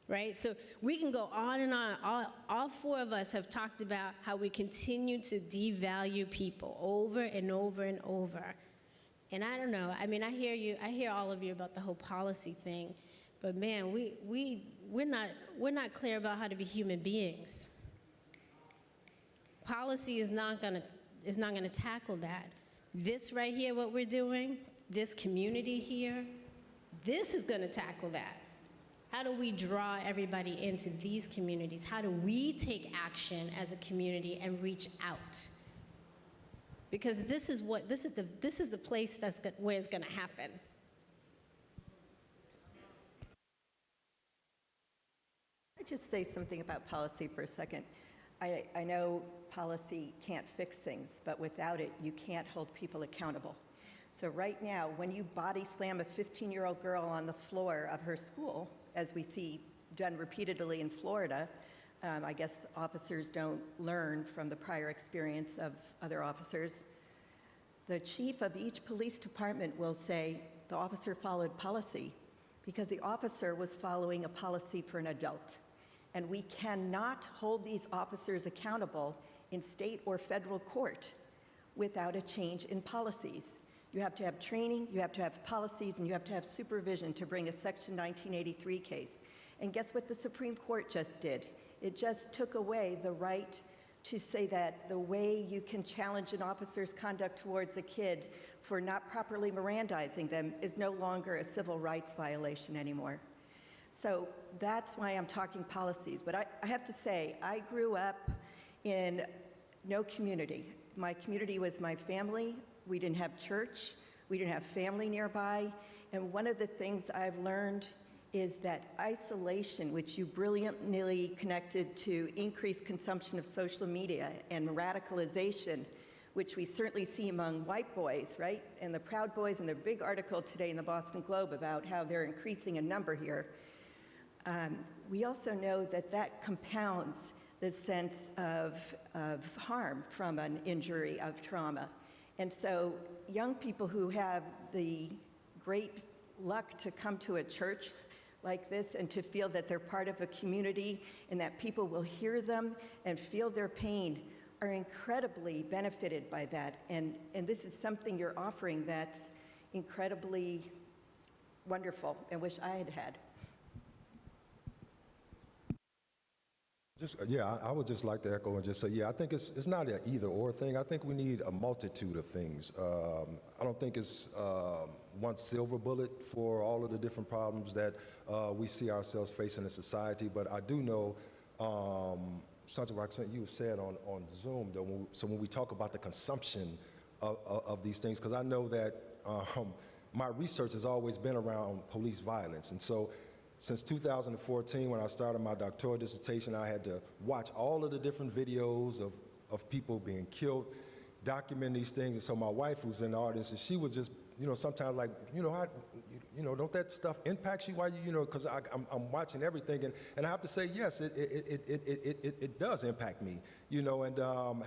Right? So we can go on and on. All four of us have talked about how we continue to devalue people over and over and over. And I don't know, I mean, I hear all of you about the whole policy thing, but man, we're not clear about how to be human beings. Policy is not gonna tackle that. This right here, what we're doing, this community here, this is gonna tackle that. How do we draw everybody into these communities? How do we take action as a community and reach out? Because this is the place where it's gonna happen. I'd just say something about policy for a second. I know policy can't fix things, but without it, you can't hold people accountable. So right now, when you body slam a 15-year-old girl on the floor of her school, as we see done repeatedly in Florida, I guess officers don't learn from the prior experience of other officers. The chief of each police department will say the officer followed policy because the officer was following a policy for an adult. And we cannot hold these officers accountable in state or federal court without a change in policies. You have to have training, you have to have policies, and you have to have supervision to bring a Section 1983 case. And guess what the Supreme Court just did? It just took away the right to say that the way you can challenge an officer's conduct towards a kid for not properly Mirandizing them is no longer a civil rights violation anymore. So that's why I'm talking policies. But I have to say, I grew up in no community. My community was my family. We didn't have church. We didn't have family nearby. And one of the things I've learned is that isolation, which you brilliantly connected to increased consumption of social media and radicalization, which we certainly see among white boys, right? And the Proud Boys, and their big article today in the Boston Globe about how they're increasing in number here. We also know that that compounds the sense of harm from an injury, of trauma. And so young people who have the great luck to come to a church like this and to feel that they're part of a community and that people will hear them and feel their pain are incredibly benefited by that. And this is something you're offering that's incredibly wonderful and wish I had had. I would just like to echo and just say, I think it's not an either-or thing. I think we need a multitude of things. I don't think it's one silver bullet for all of the different problems that we see ourselves facing in society, but I do know something Roxanne, you said on Zoom, though, so when we talk about the consumption of these things, because I know that my research has always been around police violence, and so since 2014, when I started my doctoral dissertation, I had to watch all of the different videos of people being killed, document these things. And so my wife, who's in the audience, and she would just, sometimes like, don't that stuff impact you while because I'm watching everything. And I have to say, yes, it does impact me, and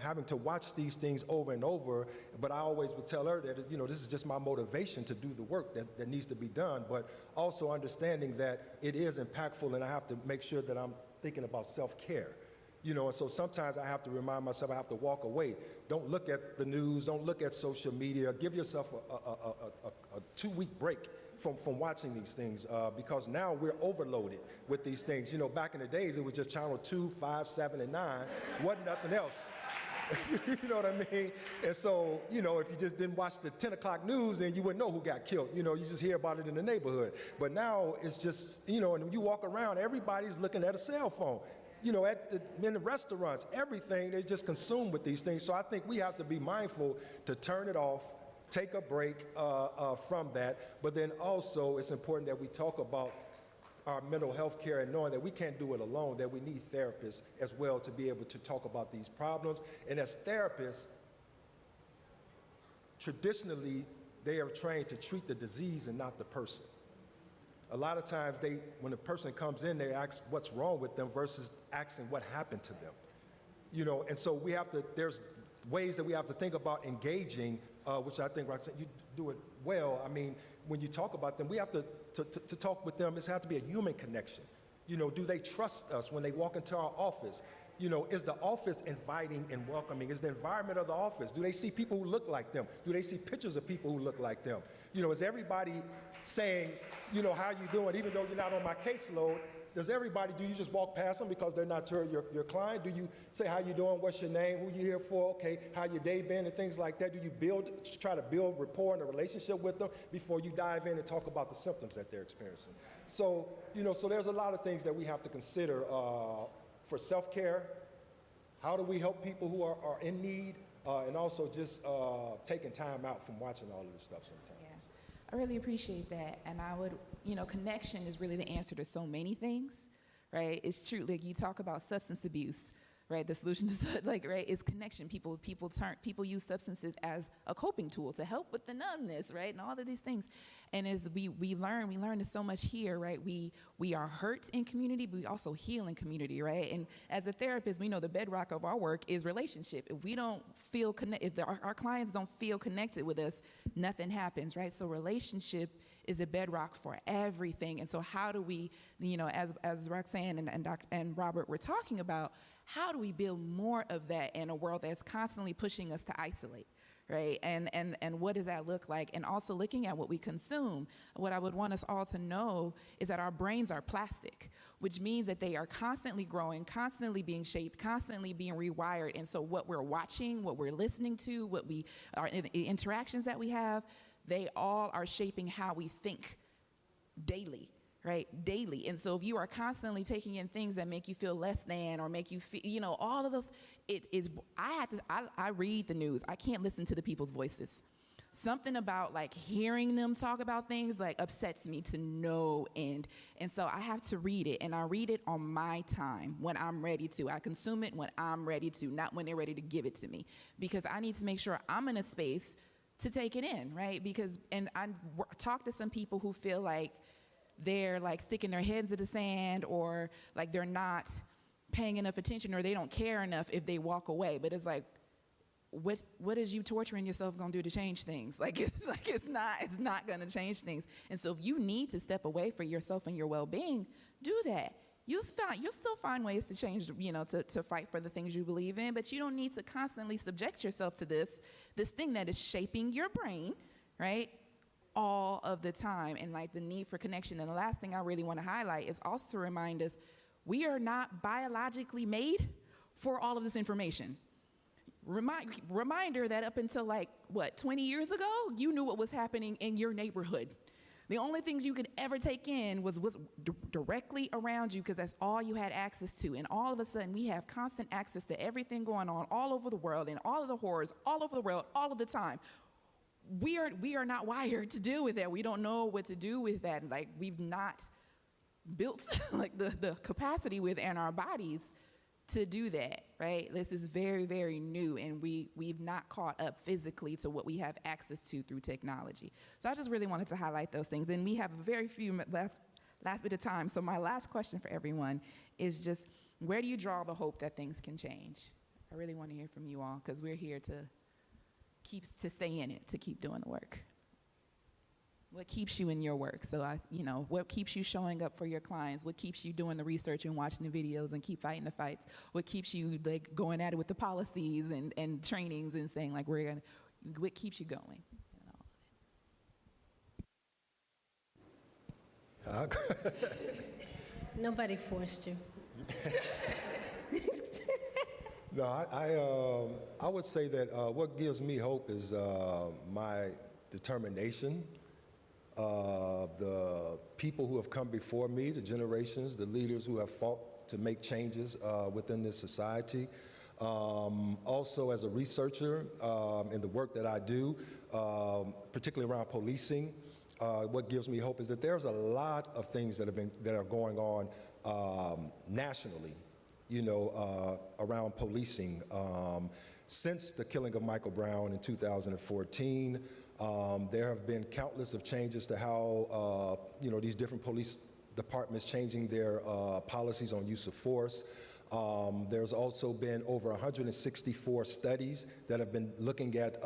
having to watch these things over and over. But I always would tell her that, this is just my motivation to do the work that needs to be done, but also understanding that it is impactful, and I have to make sure that I'm thinking about self-care. And so sometimes I have to remind myself I have to walk away. Don't look at the news, don't look at social media. Give yourself a 2-week break from watching these things because now we're overloaded with these things. Back in the days, it was just channel 2, 5, 7, and 9. Wasn't nothing else. You know what I mean? And so, if you just didn't watch the 10 o'clock news, then you wouldn't know who got killed. You just hear about it in the neighborhood. But now it's just, and when you walk around, everybody's looking at a cell phone. In the restaurants, everything, they just consumed with these things. So I think we have to be mindful to turn it off take a break from that. But then also, it's important that we talk about our mental health care and knowing that we can't do it alone, that we need therapists as well to be able to talk about these problems. And as therapists, traditionally, they are trained to treat the disease and not the person. A lot of times, when a person comes in, they ask what's wrong with them versus asking what happened to them. You know, and so there's ways that we have to think about engaging, which I think, Roxanne, you do it well. I mean, when you talk about them, we have to talk with them. It has to be a human connection. You know, do they trust us when they walk into our office? You know, is the office inviting and welcoming? Is the environment of the office? Do they see people who look like them? Do they see pictures of people who look like them? You know, is everybody saying, you know, how you doing, even though you're not on my caseload? Do you just walk past them because they're not your client? Do you say, how you doing, what's your name, who you here for, okay, how your day been, and things like that? Do you try to build rapport and a relationship with them before you dive in and talk about the symptoms that they're experiencing? So, you know, so there's a lot of things that we have to consider for self-care. How do we help people who are in need? And also just taking time out from watching all of this stuff sometimes. I really appreciate that, and I would, you know, connection is really the answer to so many things, right? It's true, like you talk about substance abuse, right? The solution to, like, right, is connection. People use substances as a coping tool to help with the numbness, right? And all of these things. And as we learn so much here, right? We are hurt in community, but we also heal in community, right? And as a therapist, we know the bedrock of our work is relationship. If we don't feel if our clients don't feel connected with us, nothing happens, right? So relationship is a bedrock for everything. And so how do we, you know, as Roxanne and Robert were talking about, how do we build more of that in a world that's constantly pushing us to isolate, right? And what does that look like? And also looking at what we consume. What I would want us all to know is that our brains are plastic, which means that they are constantly growing, constantly being shaped, constantly being rewired. And so what we're watching, what we're listening to, the interactions that we have, they all are shaping how we think daily. Right, daily. And so if you are constantly taking in things that make you feel less than or make you feel, you know, all of those, I read the news. I can't listen to the people's voices. Something about like hearing them talk about things like upsets me to no end. And so I have to read it, and I read it on my time when I'm ready to. I consume it when I'm ready to, not when they're ready to give it to me, because I need to make sure I'm in a space to take it in, right? And I talk to some people who feel like they're like sticking their heads in the sand, or like they're not paying enough attention, or they don't care enough if they walk away. But it's like, what is you torturing yourself gonna do to change things? It's not gonna change things. And so if you need to step away for yourself and your well-being, do that. You'll still find ways to change, you know, to fight for the things you believe in, but you don't need to constantly subject yourself to this thing that is shaping your brain, right? All of the time, and like the need for connection. And the last thing I really want to highlight is also to remind us, we are not biologically made for all of this information. Reminder that up until 20 years ago, you knew what was happening in your neighborhood. The only things you could ever take in was directly around you, because that's all you had access to. And all of a sudden, we have constant access to everything going on all over the world, and all of the horrors all over the world all of the time. We are not wired to deal with that. We don't know what to do with that. Like, we've not built like the capacity within our bodies to do that, right? This is very, very new, and we've not caught up physically to what we have access to through technology. So I just really wanted to highlight those things. And we have very few last bit of time. So my last question for everyone is just, where do you draw the hope that things can change? I really want to hear from you all, because we're here to stay in it, to keep doing the work. What keeps you in your work? So what keeps you showing up for your clients? What keeps you doing the research and watching the videos and keep fighting the fights? What keeps you like going at it with the policies and trainings and saying like what keeps you going? Nobody forced you. No, I would say that what gives me hope is my determination, the people who have come before me, the generations, the leaders who have fought to make changes within this society. Also, as a researcher in the work that I do, particularly around policing, what gives me hope is that there's a lot of things that are going on nationally, around policing. Since the killing of Michael Brown in 2014, there have been countless of changes to how these different police departments changing their policies on use of force. There's also been over 164 studies that have been looking at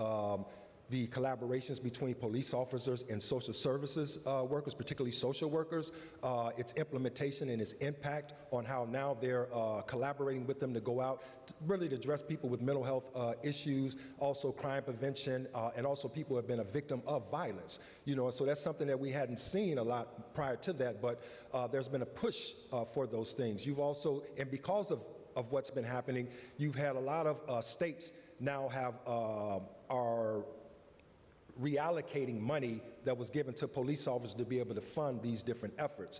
the collaborations between police officers and social services workers, particularly social workers, its implementation and its impact on how now they're collaborating with them to go out to really to address people with mental health issues, also crime prevention, and also people who have been a victim of violence. So that's something that we hadn't seen a lot prior to that, but there's been a push for those things. You've also, and because of what's been happening, you've had a lot of states now are reallocating money that was given to police officers to be able to fund these different efforts.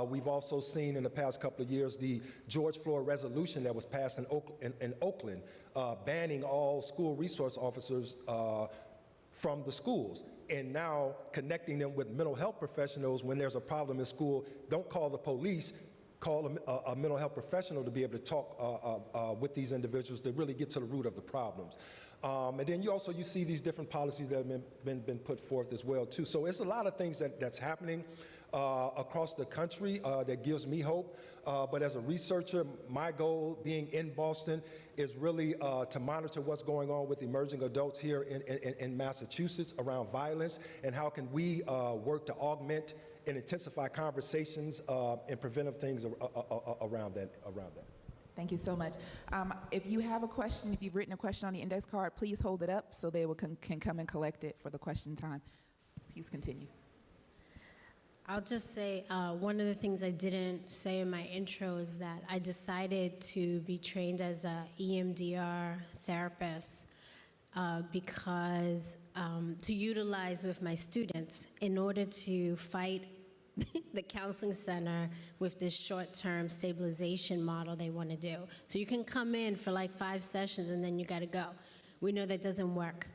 We've also seen in the past couple of years the George Floyd resolution that was passed in Oakland, banning all school resource officers from the schools, and now connecting them with mental health professionals when there's a problem in school. Don't call the police, call a mental health professional to be able to talk with these individuals to really get to the root of the problems. And then you see these different policies that have been put forth as well too. So it's a lot of things that's happening across the country that gives me hope. But as a researcher, my goal being in Boston is really to monitor what's going on with emerging adults here in Massachusetts around violence, and how can we work to augment and intensify conversations and preventive things around that. Thank you so much. If you have a question, if you've written a question on the index card, please hold it up so they can come and collect it for the question time. Please continue. I'll just say one of the things I didn't say in my intro is that I decided to be trained as a EMDR therapist because to utilize with my students in order to fight the counseling center with this short-term stabilization model they want to do. So you can come in for like 5 sessions and then you got to go. We know that doesn't work.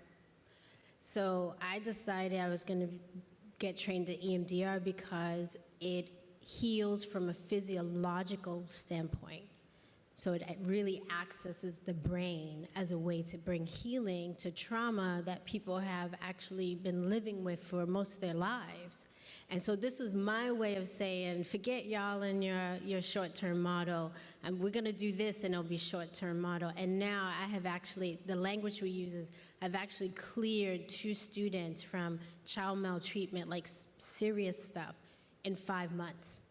So I decided I was going to get trained at EMDR because it heals from a physiological standpoint. So it really accesses the brain as a way to bring healing to trauma that people have actually been living with for most of their lives. And so this was my way of saying, forget y'all and your short-term model. We're going to do this and it'll be short-term model. And now I have actually, the language we use is, I've actually cleared 2 students from child maltreatment, like serious stuff, in 5 months.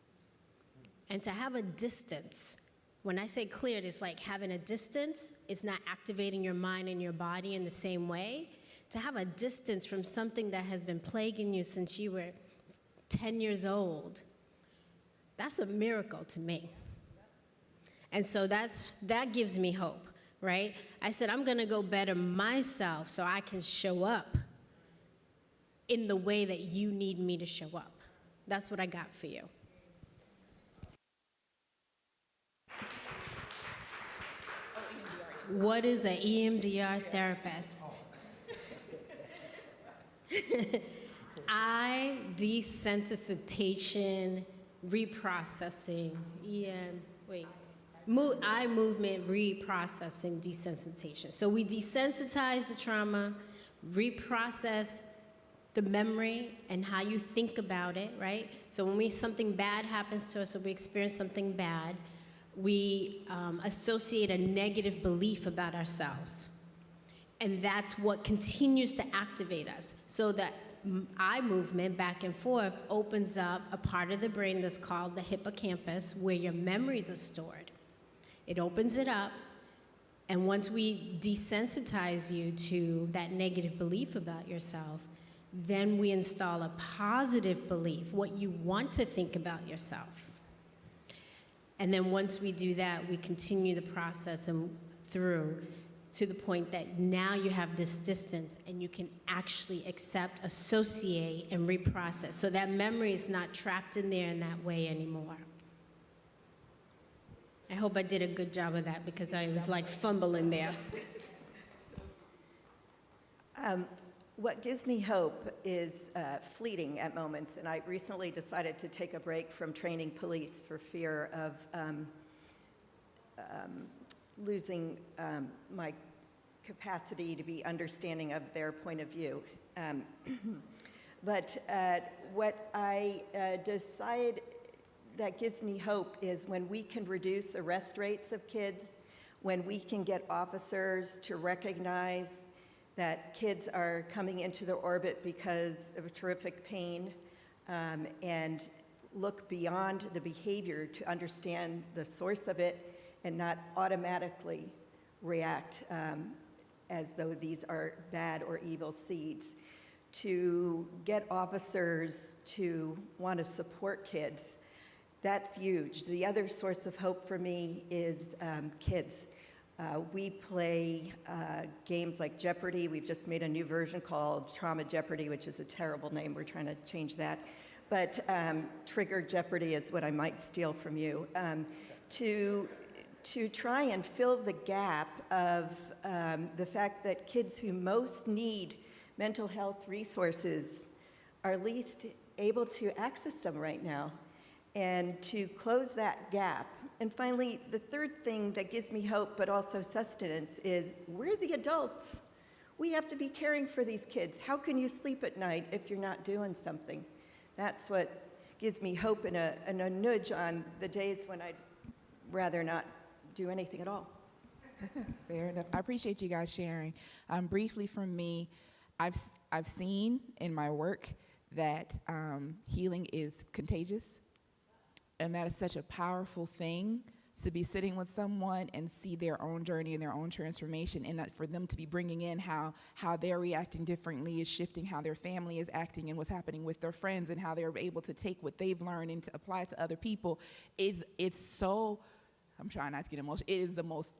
And to have a distance, when I say cleared, it's like having a distance. It's not activating your mind and your body in the same way. To have a distance from something that has been plaguing you since you were 10 years old, that's a miracle to me. And so that gives me hope, right? I said, I'm gonna go better myself so I can show up in the way that you need me to show up. That's what I got for you. What is an EMDR therapist? Eye desensitization reprocessing, eye movement reprocessing desensitization. So we desensitize the trauma, reprocess the memory and how you think about it, right? So when something bad happens to us or we experience something bad, we associate a negative belief about ourselves. And that's what continues to activate us. So that eye movement back and forth opens up a part of the brain that's called the hippocampus, where your memories are stored. It opens it up, and once we desensitize you to that negative belief about yourself, then we install a positive belief, what you want to think about yourself. And then once we do that, we continue the process and through to the point that now you have this distance and you can actually accept, associate, and reprocess. So that memory is not trapped in there in that way anymore. I hope I did a good job of that because I was like fumbling there. What gives me hope is fleeting at moments, and I recently decided to take a break from training police for fear of losing my capacity to be understanding of their point of view. But what I decide that gives me hope is when we can reduce arrest rates of kids, when we can get officers to recognize that kids are coming into their orbit because of a terrific pain, and look beyond the behavior to understand the source of it and not automatically react as though these are bad or evil seeds. To get officers to want to support kids, that's huge. The other source of hope for me is kids. We play games like Jeopardy. We've just made a new version called Trauma Jeopardy, which is a terrible name. We're trying to change that. But Trigger Jeopardy is what I might steal from you. To try and fill the gap of the fact that kids who most need mental health resources are least able to access them right now, and to close that gap. And finally, the third thing that gives me hope, but also sustenance, is we're the adults. We have to be caring for these kids. How can you sleep at night if you're not doing something? That's what gives me hope and a nudge on the days when I'd rather not do anything at all. Fair enough. I appreciate you guys sharing. Briefly from me, I've seen in my work that healing is contagious, and that is such a powerful thing, to be sitting with someone and see their own journey and their own transformation, and that for them to be bringing in how they're reacting differently is shifting how their family is acting and what's happening with their friends, and how they're able to take what they've learned and to apply it to other people. It's so, I'm trying not to get emotional, it is the most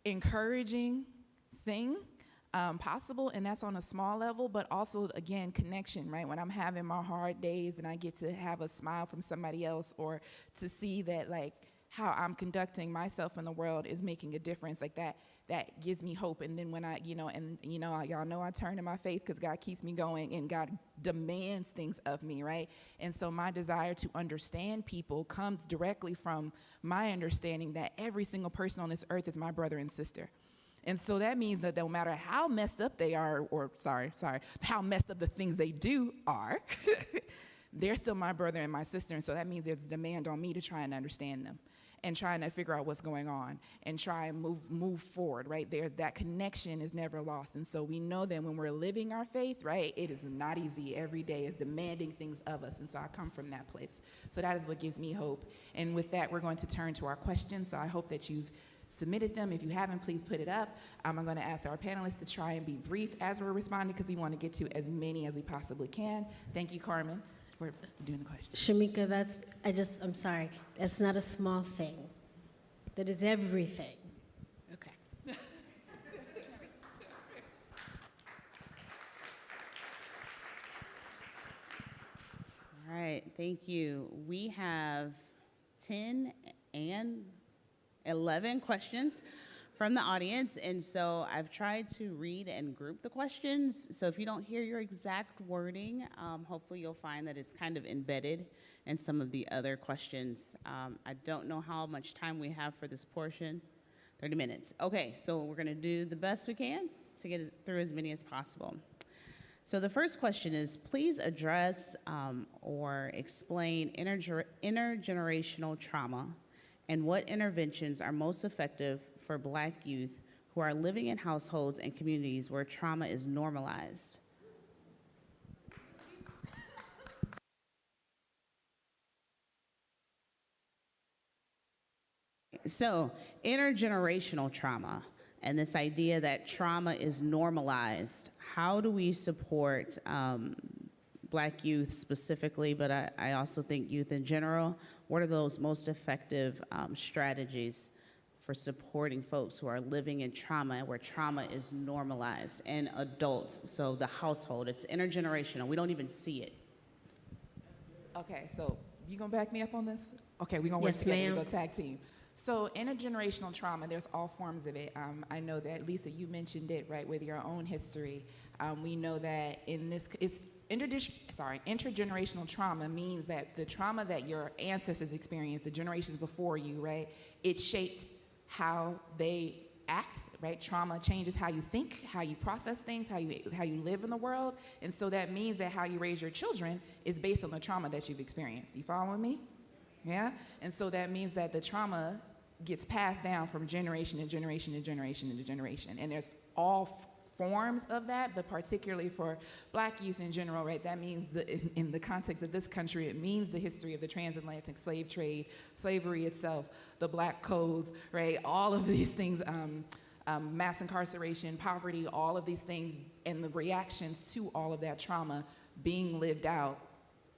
encouraging thing possible, and that's on a small level, but also, again, connection, right? When I'm having my hard days and I get to have a smile from somebody else, or to see that, like, how I'm conducting myself in the world is making a difference, like that gives me hope. And then when y'all know I turn to my faith because God keeps me going and God demands things of me, right? And so my desire to understand people comes directly from my understanding that every single person on this earth is my brother and sister. And so that means that no matter how messed up they are, or how messed up the things they do are, they're still my brother and my sister. And so that means there's a demand on me to try and understand them and trying to figure out what's going on and try and move forward, right? That connection is never lost. And so we know that when we're living our faith, right, it is not easy. Every day is demanding things of us. And so I come from that place. So that is what gives me hope. And with that, we're going to turn to our questions. So I hope that you've submitted them. If you haven't, please put it up. I'm going to ask our panelists to try and be brief as we're responding, because we want to get to as many as we possibly can. Thank you, Carmen, for doing the question. Shamika, I'm sorry. That's not a small thing. That is everything. Okay. All right, thank you. We have 10 and 11 questions from the audience, and so I've tried to read and group the questions. So if you don't hear your exact wording, hopefully you'll find that it's kind of embedded in some of the other questions. I don't know how much time we have for this portion. 30 minutes. Okay, so we're going to do the best we can to get through as many as possible. So the first question is, please address or explain intergenerational trauma and what interventions are most effective for Black youth who are living in households and communities where trauma is normalized. So, intergenerational trauma and this idea that trauma is normalized, how do we support Black youth specifically, but I also think youth in general? What are those most effective strategies for supporting folks who are living in trauma, where trauma is normalized, and adults, so the household, it's intergenerational, we don't even see it. Okay, so you gonna back me up on this? Okay, we're gonna work Yes, together. ma'am. We're gonna tag team. So intergenerational trauma, there's all forms of it. I know that, Lisa, you mentioned it, right, with your own history. We know that in this, intergenerational trauma means that the trauma that your ancestors experienced, the generations before you, right, it shaped how they act, right? Trauma changes how you think, how you process things, how you live in the world. And so that means that how you raise your children is based on the trauma that you've experienced. You following me? Yeah? And so that means that the trauma gets passed down from generation to generation to generation to generation. And there's all forms of that, but particularly for Black youth in general, right? That means, in the context of this country, it means the history of the transatlantic slave trade, slavery itself, the Black codes, right? All of these things, mass incarceration, poverty, all of these things, and the reactions to all of that trauma being lived out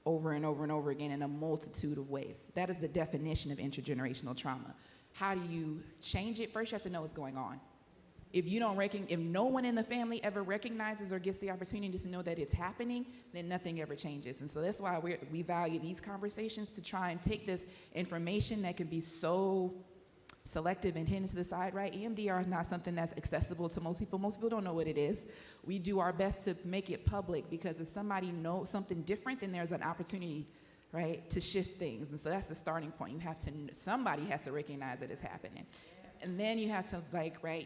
over and over and over again in a multitude of ways. That is the definition of intergenerational trauma. How do you change it? First, you have to know what's going on. If no one in the family ever recognizes or gets the opportunity to know that it's happening, then nothing ever changes. And so that's why we value these conversations, to try and take this information that can be so selective and hidden to the side, right? EMDR is not something that's accessible to most people. Most people don't know what it is. We do our best to make it public, because if somebody knows something different, then there's an opportunity, right, to shift things. And so that's the starting point. Somebody has to recognize that it's happening. And then you have to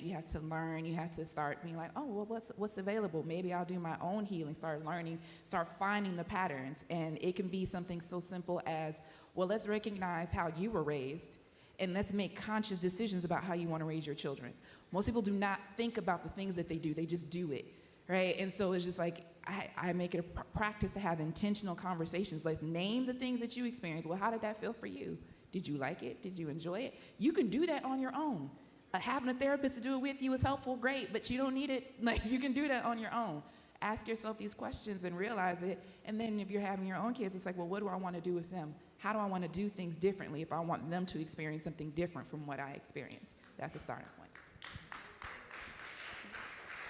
you have to learn, you have to start being like, oh, well, what's available? Maybe I'll do my own healing, start learning, start finding the patterns. And it can be something so simple as, well, let's recognize how you were raised, and let's make conscious decisions about how you want to raise your children. Most people do not think about the things that they do, they just do it, right? And so it's just like, I make it a practice to have intentional conversations. Let's name the things that you experienced. Well, how did that feel for you? Did you like it? Did you enjoy it? You can do that on your own. Having a therapist to do it with you is helpful, great, but you don't need it. You can do that on your own. Ask yourself these questions and realize it. And then if you're having your own kids, it's like, well, what do I want to do with them? How do I want to do things differently if I want them to experience something different from what I experienced? That's the starting point.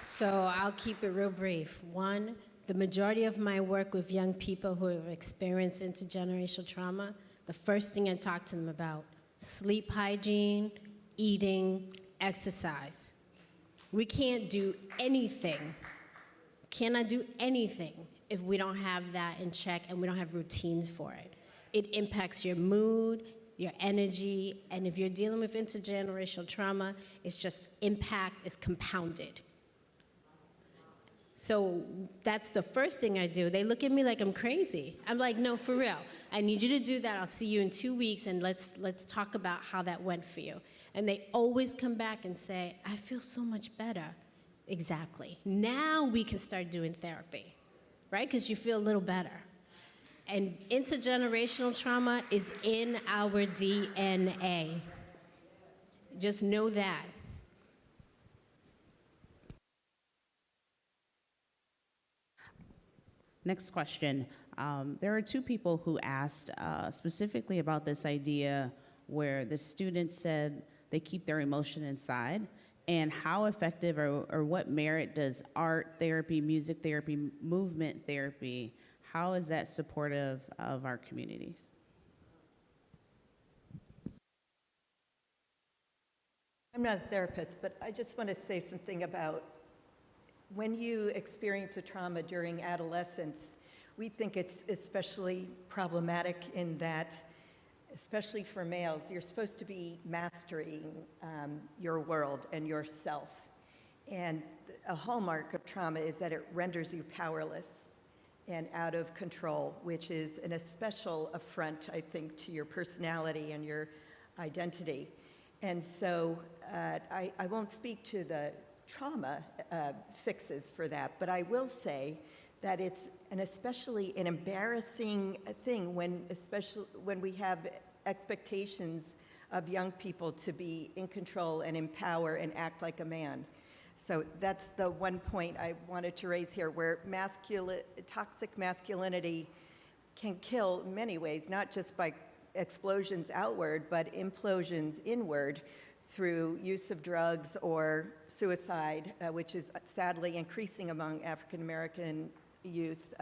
So I'll keep it real brief. One, the majority of my work with young people who have experienced intergenerational trauma, the first thing I talk to them about, sleep hygiene, eating, exercise. We can't do anything, cannot do anything if we don't have that in check and we don't have routines for it. It impacts your mood, your energy, and if you're dealing with intergenerational trauma, it's just impact is compounded. So that's the first thing I do. They look at me like I'm crazy. I'm like, no, for real. I need you to do that. I'll see you in 2 weeks, and let's talk about how that went for you. And they always come back and say, I feel so much better. Exactly. Now we can start doing therapy, right? Because you feel a little better. And intergenerational trauma is in our DNA. Just know that. Next question. There are two people who asked specifically about this idea where the students said they keep their emotion inside, and how effective or what merit does art therapy, music therapy, movement therapy, how is that supportive of our communities? I'm not a therapist, but I just want to say something about when you experience a trauma during adolescence. We think it's especially problematic in that, especially for males, you're supposed to be mastering your world and yourself. And a hallmark of trauma is that it renders you powerless and out of control, which is an especial affront, I think, to your personality and your identity. And so I won't speak to the trauma fixes for that, but I will say that it's especially an embarrassing thing especially when we have expectations of young people to be in control and in power and act like a man. So that's the one point I wanted to raise here, where toxic masculinity can kill in many ways, not just by explosions outward, but implosions inward through use of drugs or suicide, which is sadly increasing among African American youth.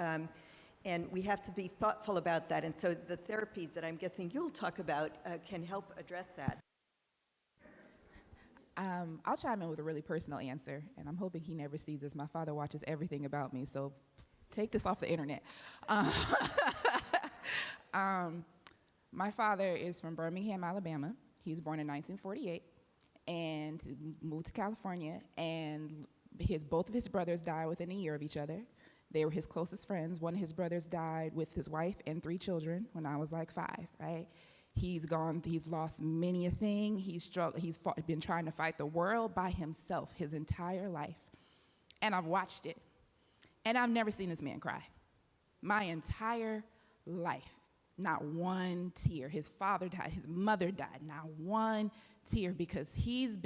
And we have to be thoughtful about that. And so the therapies that I'm guessing you'll talk about can help address that. I'll chime in with a really personal answer, and I'm hoping he never sees this. My father watches everything about me, so take this off the internet. My father is from Birmingham, Alabama. He was born in 1948 and moved to California, and both of his brothers died within a year of each other. They were his closest friends. One of his brothers died with his wife and 3 children when I was like 5, right? He's lost many a thing. He's been trying to fight the world by himself his entire life. And I've watched it. And I've never seen this man cry. My entire life. Not one tear. His father died, his mother died, not one tear, because his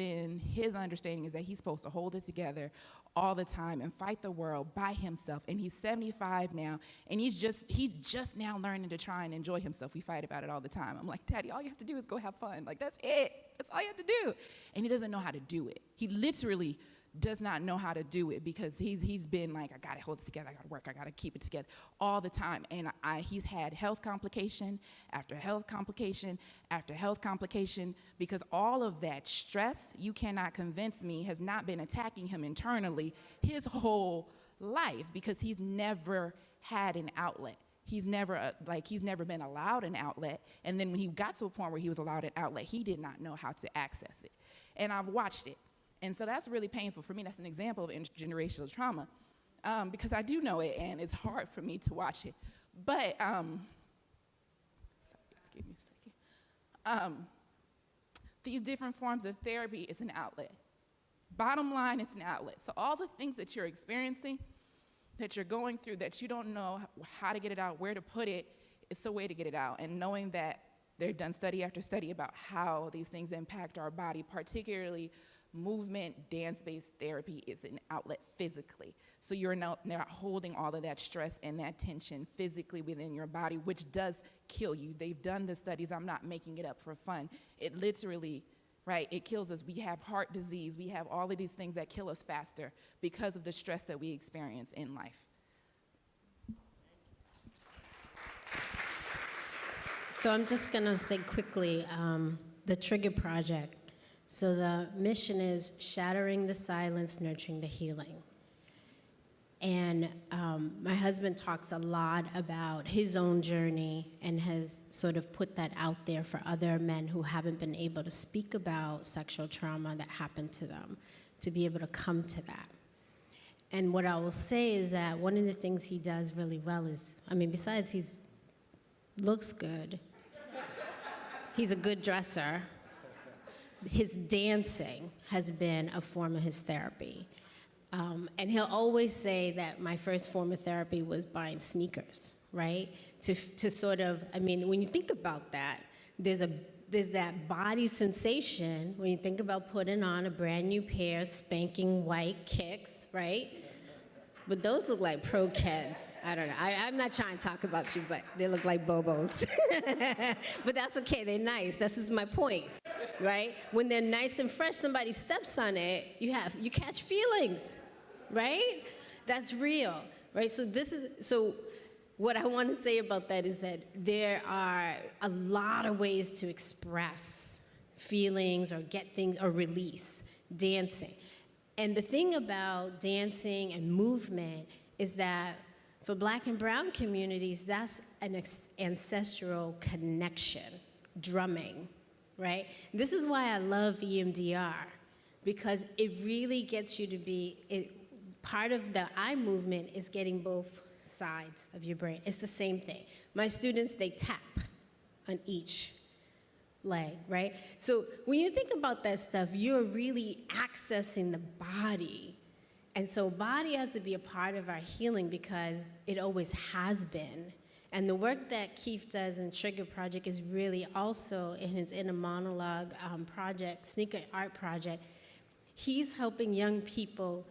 understanding is that he's supposed to hold it together all the time and fight the world by himself. And he's 75 now, and he's just now learning to try and enjoy himself. We fight about it all the time. I'm like, Daddy, all you have to do is go have fun. Like, that's it. That's all you have to do. And he doesn't know how to do it. He literally does not know how to do it because he's been like, I gotta hold it together, I gotta work, I gotta keep it together all the time. And he's had health complication after health complication after health complication, because all of that stress, you cannot convince me, has not been attacking him internally his whole life, because he's never had an outlet. He's never been allowed an outlet. And then when he got to a point where he was allowed an outlet, he did not know how to access it. And I've watched it. And so that's really painful for me. That's an example of intergenerational trauma, because I do know it, and it's hard for me to watch it. But, sorry, give me a second. These different forms of therapy is an outlet. Bottom line, it's an outlet. So all the things that you're experiencing, that you're going through, that you don't know how to get it out, where to put it, it's a way to get it out. And knowing that they've done study after study about how these things impact our body, particularly movement, dance-based therapy is an outlet physically. So you're not holding all of that stress and that tension physically within your body, which does kill you. They've done the studies. I'm not making it up for fun. It literally, right, it kills us. We have heart disease. We have all of these things that kill us faster because of the stress that we experience in life. So I'm just gonna say quickly, the Trigger Project. So the mission is shattering the silence, nurturing the healing. And my husband talks a lot about his own journey and has sort of put that out there for other men who haven't been able to speak about sexual trauma that happened to them, to be able to come to that. And what I will say is that one of the things he does really well is, besides he looks good, he's a good dresser, his dancing has been a form of his therapy. And he'll always say that my first form of therapy was buying sneakers, right? To sort of, when you think about that, there's that body sensation when you think about putting on a brand new pair of spanking white kicks, right? But those look like pro kids. I don't know. I'm not trying to talk about you, but they look like Bobos. But that's okay. They're nice. This is my point, right? When they're nice and fresh, somebody steps on it, you catch feelings, right? That's real, right? So what I want to say about that is that there are a lot of ways to express feelings or get things or release. Dancing. And the thing about dancing and movement is that for Black and brown communities, that's an ancestral connection, drumming, right? This is why I love EMDR, because it really gets you to be, part of the eye movement is getting both sides of your brain. It's the same thing. My students, they tap on each leg, right? So when you think about that stuff, you're really accessing the body. And so body has to be a part of our healing because it always has been. And the work that Keith does in Trigger Project is really also in his inner monologue project, Sneaker Art Project. He's helping young people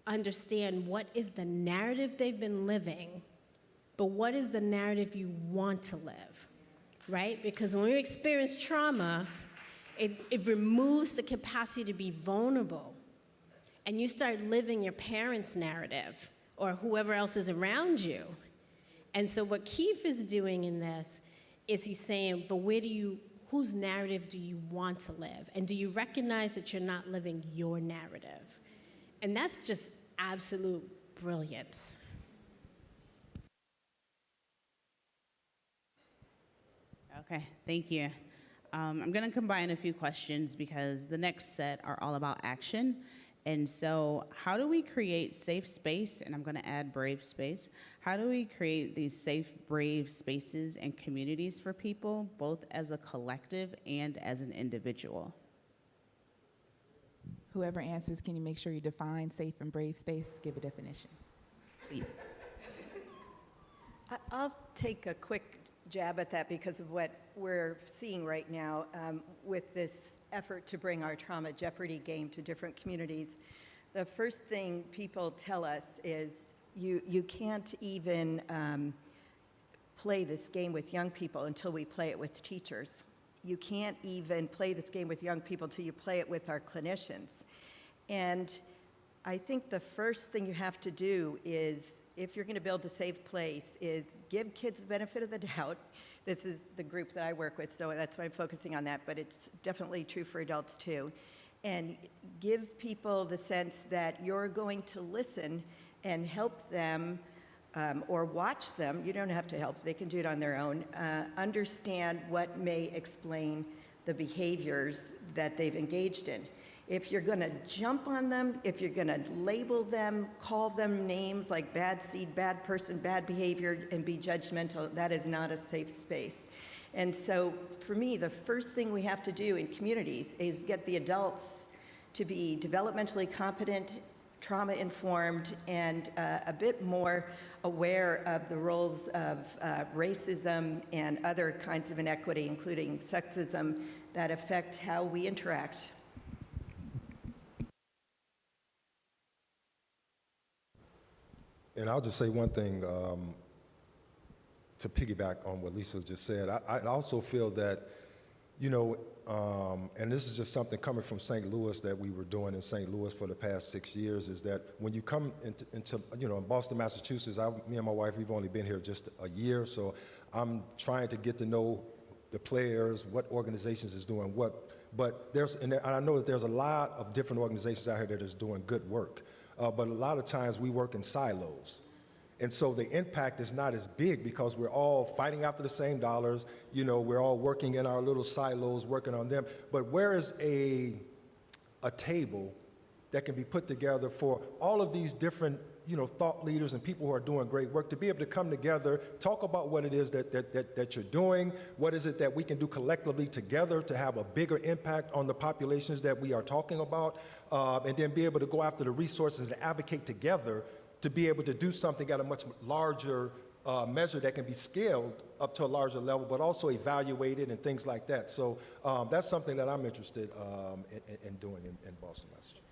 understand what is the narrative they've been living, but what is the narrative you want to live. Right? Because when we experience trauma, it removes the capacity to be vulnerable. And you start living your parents' narrative or whoever else is around you. And so what Keith is doing in this is he's saying, but whose narrative do you want to live? And do you recognize that you're not living your narrative? And that's just absolute brilliance. Okay, thank you. I'm going to combine a few questions because the next set are all about action. And so how do we create safe space, and I'm going to add brave space, how do we create these safe, brave spaces and communities for people, both as a collective and as an individual? Whoever answers, can you make sure you define safe and brave space? Give a definition, please. I'll take a quick jab at that because of what we're seeing right now with this effort to bring our trauma jeopardy game to different communities. The first thing people tell us is you can't even play this game with young people until we play it with teachers. You can't even play this game with young people until you play it with our clinicians. And I think the first thing you have to do is, if you're going to build a safe place, is give kids the benefit of the doubt. This is the group that I work with, so that's why I'm focusing on that, but it's definitely true for adults too. And give people the sense that you're going to listen and help them or watch them. You don't have to help, they can do it on their own. Understand what may explain the behaviors that they've engaged in. If you're going to jump on them, if you're going to label them, call them names like bad seed, bad person, bad behavior, and be judgmental, that is not a safe space. And so for me, the first thing we have to do in communities is get the adults to be developmentally competent, trauma-informed, and a bit more aware of the roles of racism and other kinds of inequity, including sexism, that affect how we interact. And I'll just say one thing to piggyback on what Lisa just said. I also feel that, you know, and this is just something coming from St. Louis that we were doing in St. Louis for the past 6 years, is that when you come into you know, in Boston, Massachusetts, me and my wife, we've only been here just a year, so I'm trying to get to know the players, what organizations is doing what. But and I know that there's a lot of different organizations out here that is doing good work. But a lot of times we work in silos. And so the impact is not as big because we're all fighting after the same dollars. You know, we're all working in our little silos, working on them. But where is a table that can be put together for all of these different, you know, thought leaders and people who are doing great work to be able to come together, talk about what it is that you're doing, what is it that we can do collectively together to have a bigger impact on the populations that we are talking about, and then be able to go after the resources and advocate together to be able to do something at a much larger measure that can be scaled up to a larger level, but also evaluated and things like that. So that's something that I'm interested in doing in Boston, Massachusetts.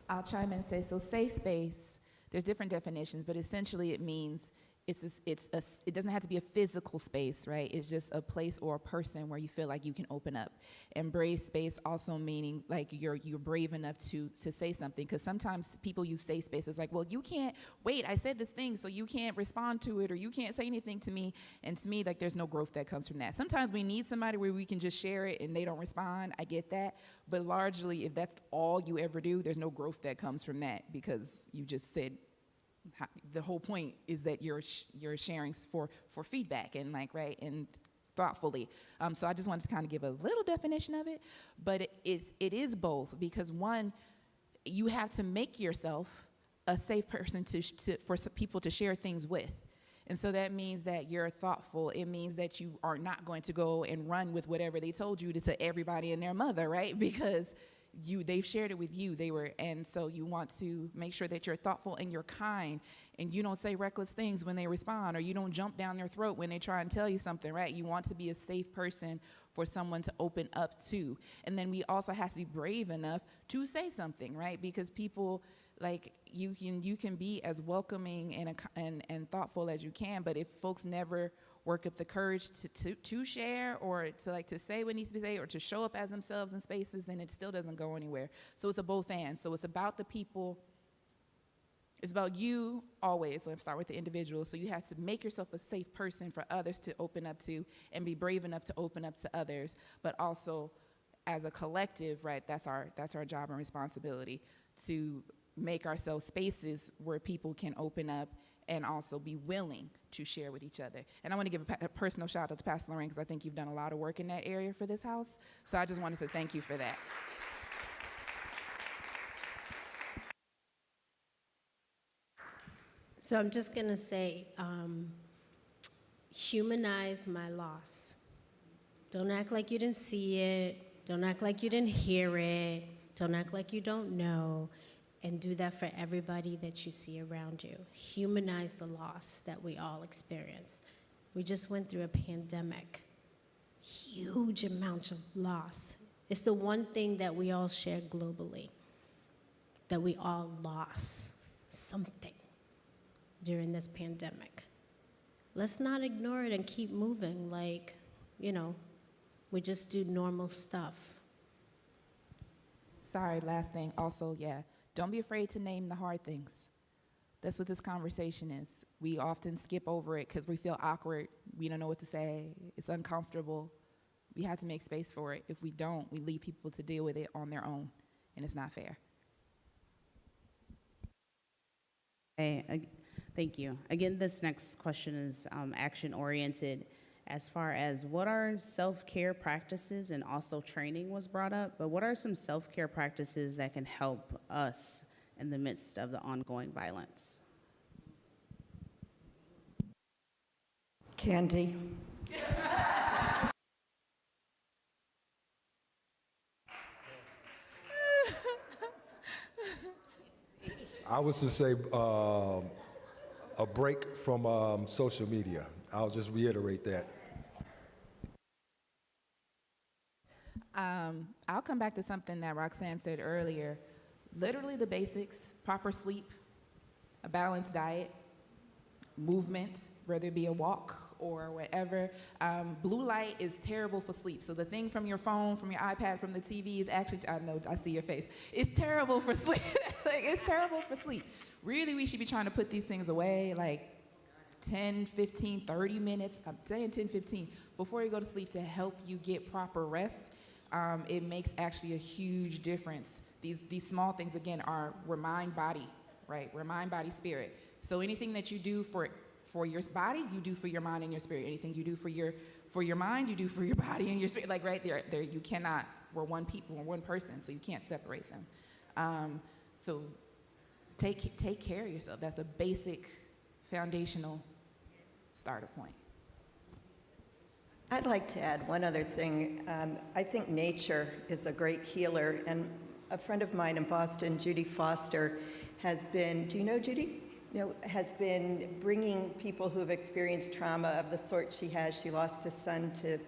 I'll chime in and say, so safe space, there's different definitions, but essentially it means it doesn't have to be a physical space, right? It's just a place or a person where you feel like you can open up. And brave space also meaning like you're brave enough to say something, because sometimes people use safe space as like, well, you can't, wait, I said this thing, so you can't respond to it, or you can't say anything to me. And to me, like, there's no growth that comes from that. Sometimes we need somebody where we can just share it and they don't respond. I get that. But largely, if that's all you ever do, there's no growth that comes from that, because you just said, the whole point is that you're sharing for feedback and right and thoughtfully. So I just wanted to kind of give a little definition of it, but it is both, because one, you have to make yourself a safe person for people to share things with. And so that means that you're thoughtful. It means that you are not going to go and run with whatever they told you to everybody and their mother, right? Because they've shared it with you. And so you want to make sure that you're thoughtful and you're kind, and you don't say reckless things when they respond, or you don't jump down their throat when they try and tell you something, right? You want to be a safe person for someone to open up to. And then we also have to be brave enough to say something, right? Because people, like, you can be as welcoming and thoughtful as you can, but if folks never work up the courage to share, or to say what needs to be said, or to show up as themselves in spaces, then it still doesn't go anywhere. So it's a both and. So it's about the people. It's about you always. Let's start with the individual. So you have to make yourself a safe person for others to open up to and be brave enough to open up to others, but also as a collective, right, that's our job and responsibility to make ourselves spaces where people can open up and also be willing to share with each other. And I want to give a personal shout out to Pastor Lorraine, because I think you've done a lot of work in that area for this house. So I just wanted to thank you for that. So I'm just going to say, humanize my loss. Don't act like you didn't see it. Don't act like you didn't hear it. Don't act like you don't know. And do that for everybody that you see around you. Humanize the loss that we all experience. We just went through a pandemic. Huge amounts of loss. It's the one thing that we all share globally, that we all lost something during this pandemic. Let's not ignore it and keep moving like, we just do normal stuff. Sorry, last thing, also, don't be afraid to name the hard things. That's what this conversation is. We often skip over it because we feel awkward. We don't know what to say. It's uncomfortable. We have to make space for it. If we don't, we leave people to deal with it on their own, and it's not fair. Hey, thank you. Again, this next question is action-oriented. As far as what are self-care practices, and also training was brought up, but what are some self-care practices that can help us in the midst of the ongoing violence? Candy. I was to say a break from social media. I'll just reiterate that. I'll come back to something that Roxanne said earlier. Literally the basics: proper sleep, a balanced diet, movement, whether it be a walk or whatever. Blue light is terrible for sleep. So the thing from your phone, from your iPad, from the TV is actually, I know, I see your face. It's terrible for sleep. It's terrible for sleep. Really, we should be trying to put these things away, 10, 15, 30 minutes, I'm saying 10, 15, before you go to sleep to help you get proper rest. It makes actually a huge difference. These small things, again, we're mind, body, right? We're mind, body, spirit. So anything that you do for your body, you do for your mind and your spirit. Anything you do for your mind, you do for your body and your spirit. Right there, you cannot, we're one people, we're one person, so you can't separate them. So take care of yourself. That's a basic, foundational starter point. I'd like to add one other thing. I think nature is a great healer, and a friend of mine in Boston, Judy Foster, has been, do you know Judy? Has been bringing people who have experienced trauma of the sort she has. She lost a son to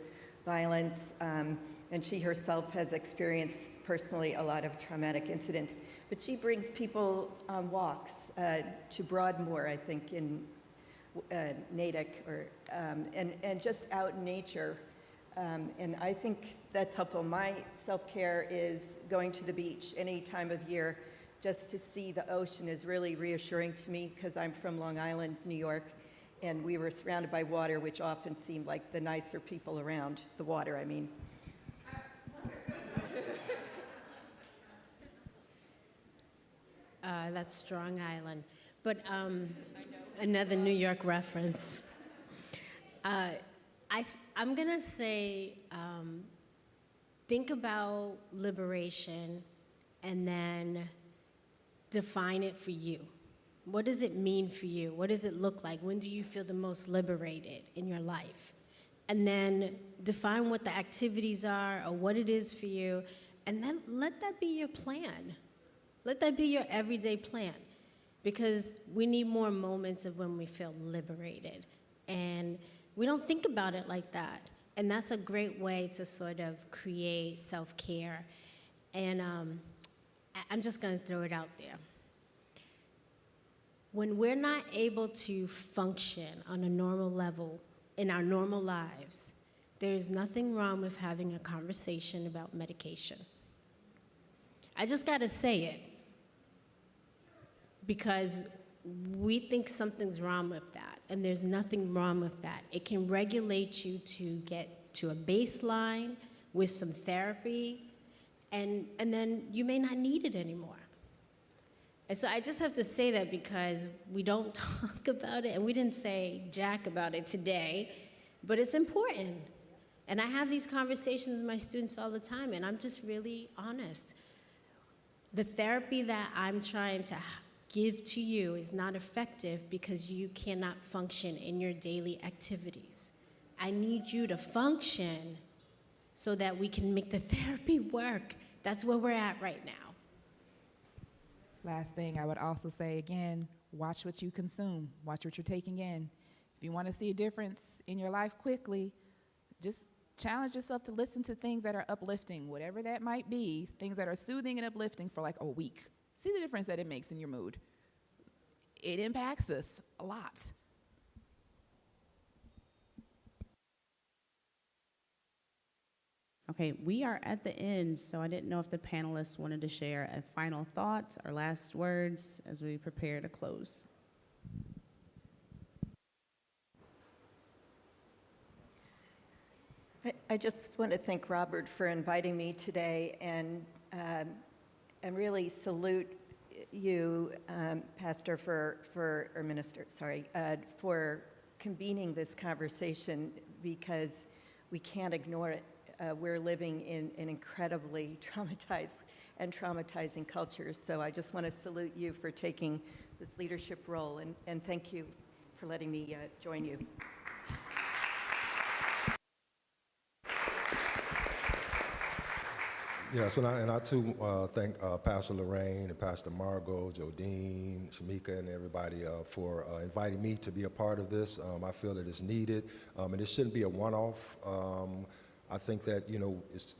violence, and she herself has experienced personally a lot of traumatic incidents. But she brings people on walks to Broadmoor, I think, in Natick, and just out in nature. And I think that's helpful. My self-care is going to the beach any time of year. Just to see the ocean is really reassuring to me, because I'm from Long Island, New York, and we were surrounded by water, which often seemed like the nicer people around the water, I mean. That's Strong Island. But another New York reference. I'm going to say, think about liberation and then define it for you. What does it mean for you? What does it look like? When do you feel the most liberated in your life? And then define what the activities are or what it is for you, and then let that be your plan. Let that be your everyday plan, because we need more moments of when we feel liberated. And we don't think about it like that. And that's a great way to sort of create self-care. And I'm just going to throw it out there. When we're not able to function on a normal level in our normal lives, there's nothing wrong with having a conversation about medication. I just got to say it, because we think something's wrong with that, and there's nothing wrong with that. It can regulate you to get to a baseline with some therapy, and then you may not need it anymore. And so I just have to say that because we don't talk about it, and we didn't say jack about it today, but it's important. And I have these conversations with my students all the time, and I'm just really honest. The therapy that I'm trying to give to you is not effective because you cannot function in your daily activities. I need you to function so that we can make the therapy work. That's where we're at right now. Last thing I would also say, again, watch what you consume. Watch what you're taking in. If you want to see a difference in your life quickly, just challenge yourself to listen to things that are uplifting, whatever that might be, things that are soothing and uplifting for like a week. See the difference that it makes in your mood. It impacts us a lot. Okay, we are at the end, so I didn't know if the panelists wanted to share a final thought or last words as we prepare to close. I just want to thank Robert for inviting me today, and really salute you, Pastor, or Minister, sorry, for convening this conversation, because we can't ignore it. We're living in an incredibly traumatizing culture. So I just want to salute you for taking this leadership role, and thank you for letting me join you. Yes, and I too thank Pastor Lorraine and Pastor Margot, Jodine, Shamika, and everybody for inviting me to be a part of this. I feel that it's needed, and it shouldn't be a one-off. I think that,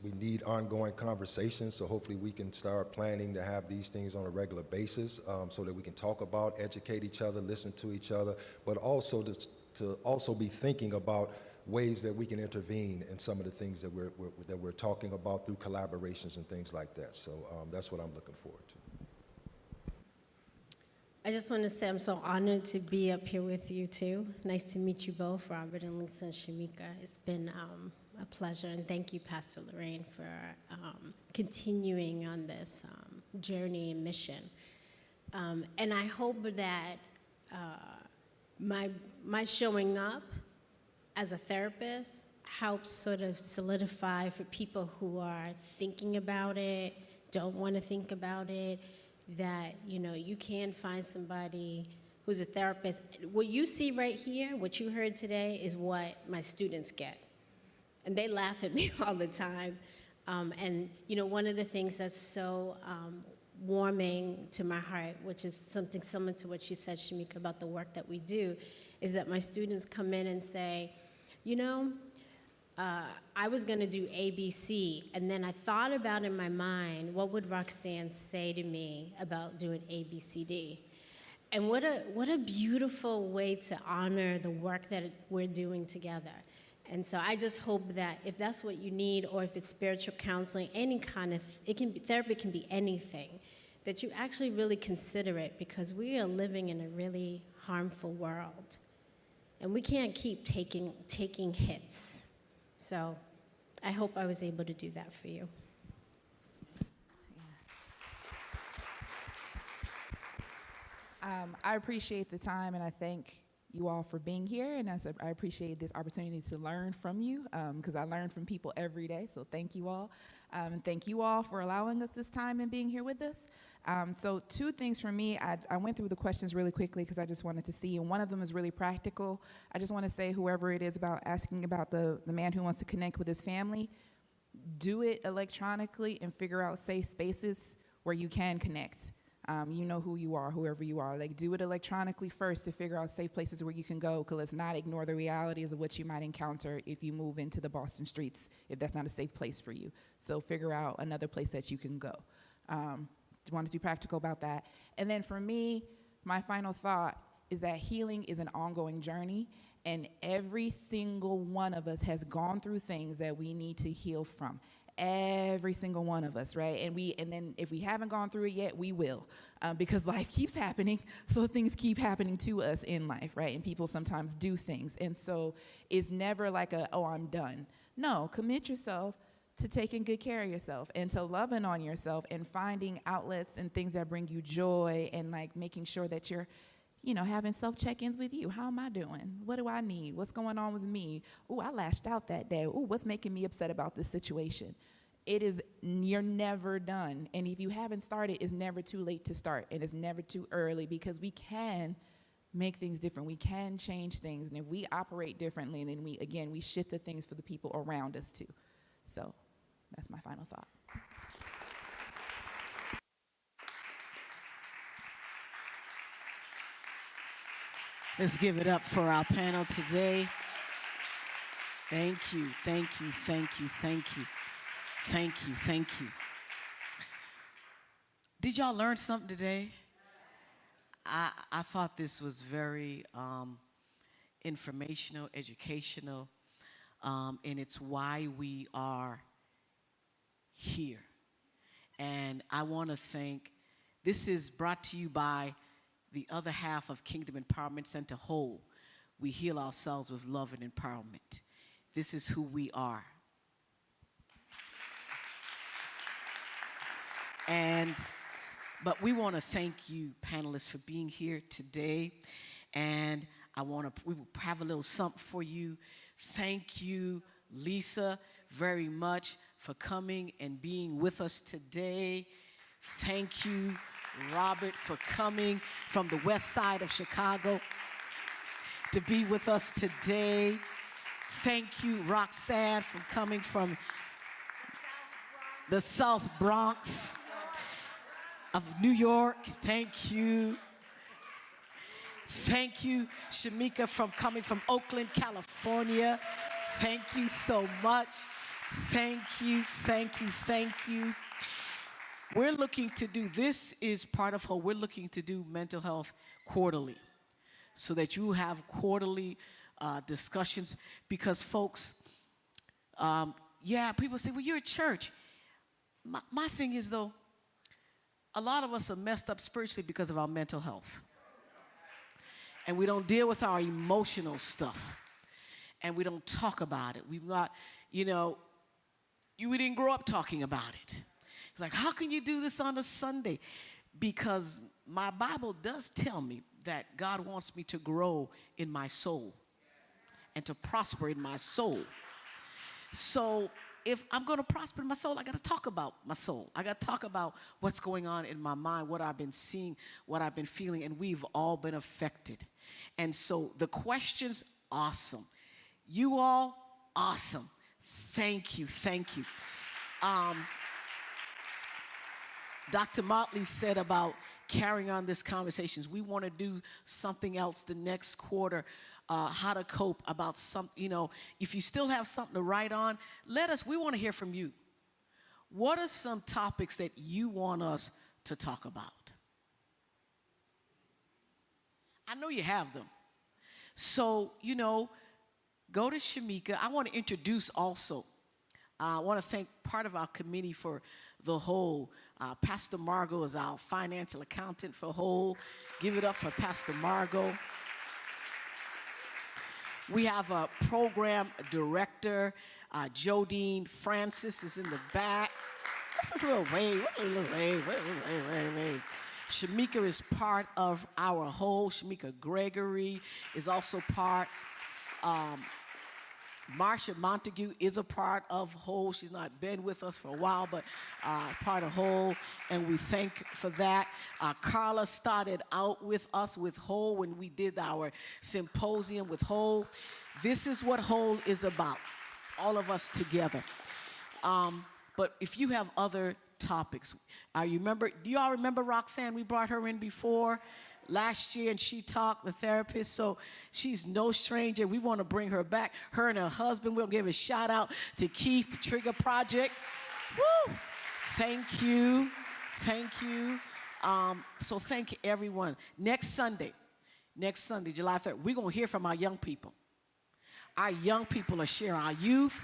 we need ongoing conversations, so hopefully we can start planning to have these things on a regular basis, so that we can talk about, educate each other, listen to each other, but also to also be thinking about ways that we can intervene in some of the things that we're talking about through collaborations and things like that. So that's what I'm looking forward to. I just want to say I'm so honored to be up here with you too. Nice to meet you both, Robert and Lisa and Shamika. It's been a pleasure, and thank you, Pastor Lorraine, for continuing on this journey and mission. And I hope that my showing up as a therapist helps sort of solidify for people who are thinking about it, don't want to think about it, that you can find somebody who's a therapist. What you see right here, what you heard today, is what my students get. And they laugh at me all the time. And one of the things that's so warming to my heart, which is something similar to what you said, Shamika, about the work that we do, is that my students come in and say, I was going to do ABC, and then I thought about in my mind, what would Roxanne say to me about doing ABCD? And what a beautiful way to honor the work that we're doing together. And so I just hope that if that's what you need, or if it's spiritual counseling, any kind of, therapy can be anything, that you actually really consider it, because we are living in a really harmful world. And we can't keep taking hits. So I hope I was able to do that for you. I appreciate the time, and I thank you all for being here, and I appreciate this opportunity to learn from you, because I learn from people every day, so thank you all. And thank you all for allowing us this time and being here with us. So 2 things for me. I went through the questions really quickly because I just wanted to see, and one of them is really practical. I just want to say, whoever it is about asking about the man who wants to connect with his family, do it electronically and figure out safe spaces where you can connect. You know who you are, whoever you are. Like, do it electronically first to figure out safe places where you can go, because let's not ignore the realities of what you might encounter if you move into the Boston streets, if that's not a safe place for you. So figure out another place that you can go. Want to be practical about that. And then for me, my final thought is that healing is an ongoing journey, and every single one of us has gone through things that we need to heal from. every single one of us, right? And then if we haven't gone through it yet, we will, because life keeps happening, so things keep happening to us in life, right? And people sometimes do things, and so it's never like oh, I'm done. No, commit yourself to taking good care of yourself and to loving on yourself and finding outlets and things that bring you joy, and like making sure that you're, having self-check-ins with you. How am I doing? What do I need? What's going on with me? Oh, I lashed out that day. Oh, what's making me upset about this situation? You're never done. And if you haven't started, it's never too late to start, and it's never too early, because we can make things different. We can change things. And if we operate differently, then we shift the things for the people around us too. So that's my final thought. Let's give it up for our panel today. Thank you, thank you, thank you, thank you, thank you, thank you. Did y'all learn something today? I thought this was very informational, educational, and it's why we are here. And I want to thank, this is brought to you by the other half of Kingdom Empowerment Center, Whole. We heal ourselves with love and empowerment. This is who we are. But we want to thank you, panelists, for being here today. And we will have a little something for you. Thank you, Lisa, very much for coming and being with us today. Thank you, Robert, for coming from the west side of Chicago to be with us today. Thank you, Roxanne, for coming from the South Bronx of New York. Thank you. Thank you, Shamika, coming from Oakland, California. Thank you so much. Thank you, thank you, thank you. We're looking to do, this is part of how we're looking to do mental health quarterly, so that you have quarterly discussions, because folks, people say, well, you're a church. My thing is, though, a lot of us are messed up spiritually because of our mental health. And we don't deal with our emotional stuff. And we don't talk about it. We've got, we didn't grow up talking about it. It's like, how can you do this on a Sunday? Because my Bible does tell me that God wants me to grow in my soul and to prosper in my soul. So if I'm going to prosper in my soul, I got to talk about my soul. I got to talk about what's going on in my mind, what I've been seeing, what I've been feeling, and we've all been affected. And so the questions, awesome. You all, awesome. Thank you, thank you. Dr. Motley said about carrying on these conversations. We want to do something else the next quarter, how to cope about if you still have something to write on, we want to hear from you. What are some topics that you want us to talk about? I know you have them. So, go to Shamika. I want to introduce also, I want to thank part of our committee for the Whole. Pastor Margot is our financial accountant for Whole. Give it up for Pastor Margot. We have a program director, Jodine Francis is in the back. What's this little wave? What a little wave? Wave. Shamika is part of our Whole. Shamika Gregory is also part. Marsha Montague is a part of Whole. She's not been with us for a while, but part of Whole, and we thank for that. Carla started out with us with Whole when we did our symposium with Whole. This is what Whole is about, all of us together. But if you have other topics, do you all remember Roxanne? We brought her in before last year, and she talked, the therapist, so she's no stranger. We want to bring her back, her and her husband. We'll give a shout out to Keith, the Trigger Project. Woo! Thank you. So thank everyone. Next Sunday, July 3rd, we're going to hear from our young people. Our young people are sharing, our youth,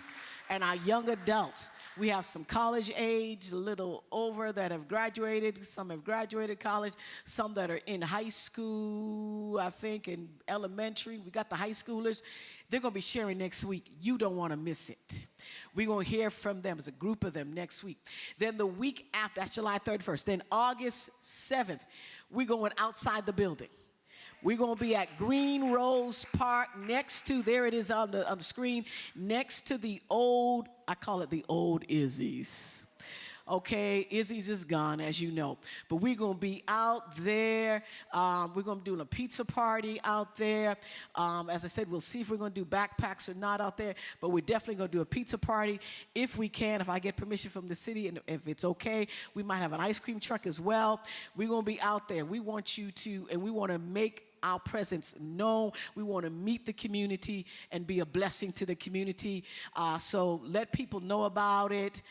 and our young adults. We have some college age, a little over, that have graduated. Some have graduated college, some that are in high school, I think, in elementary. We got the high schoolers. They're going to be sharing next week. You don't want to miss it. We're going to hear from them as a group of them next week. Then the week after, that's July 31st. Then August 7th, we're going outside the building. We're going to be at Green Rose Park next to, there it is on the screen, next to the old, I call it the old Izzy's. Okay, Izzy's is gone, as you know. But we're going to be out there. We're going to be doing a pizza party out there. As I said, we'll see if we're going to do backpacks or not out there. But we're definitely going to do a pizza party if we can, if I get permission from the city. And if it's okay, we might have an ice cream truck as well. We're going to be out there. We want you to, and we want to make our presence known. We want to meet the community and be a blessing to the community. So let people know about it.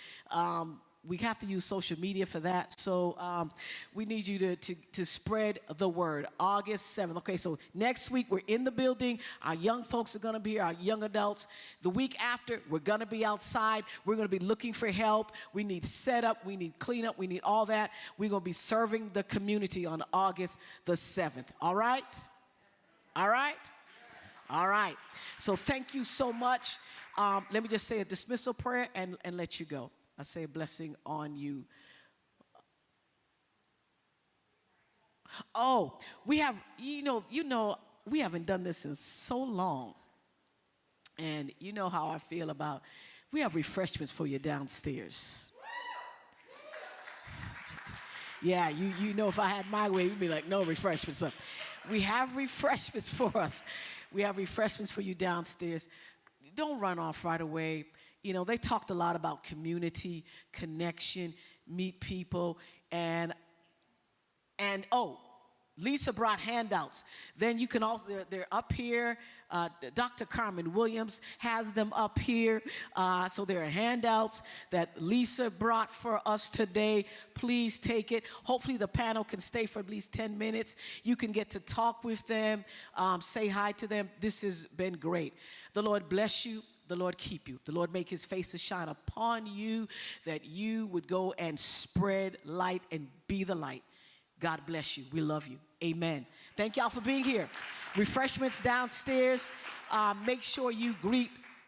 We have to use social media for that. So we need you to spread the word. August 7th. Okay, so next week we're in the building. Our young folks are going to be here, our young adults. The week after, we're going to be outside. We're going to be looking for help. We need setup. We need cleanup. We need all that. We're going to be serving the community on August the 7th. All right? All right? All right. So thank you so much. Let me just say a dismissal prayer and let you go. I say a blessing on you. Oh, we have, you know, we haven't done this in so long. And you know how I feel about, we have refreshments for you downstairs. Yeah, you know, if I had my way, we'd be like, no refreshments. But we have refreshments for us. We have refreshments for you downstairs. Don't run off right away. You know, they talked a lot about community, connection, meet people, and oh, Lisa brought handouts. Then you can also, they're up here. Dr. Carmen Williams has them up here. So there are handouts that Lisa brought for us today. Please take it. Hopefully the panel can stay for at least 10 minutes. You can get to talk with them, say hi to them. This has been great. The Lord bless you. The Lord keep you. The Lord make his face to shine upon you, that you would go and spread light and be the light. God bless you. We love you. Amen. Thank y'all for being here. Refreshments downstairs. Make sure you greet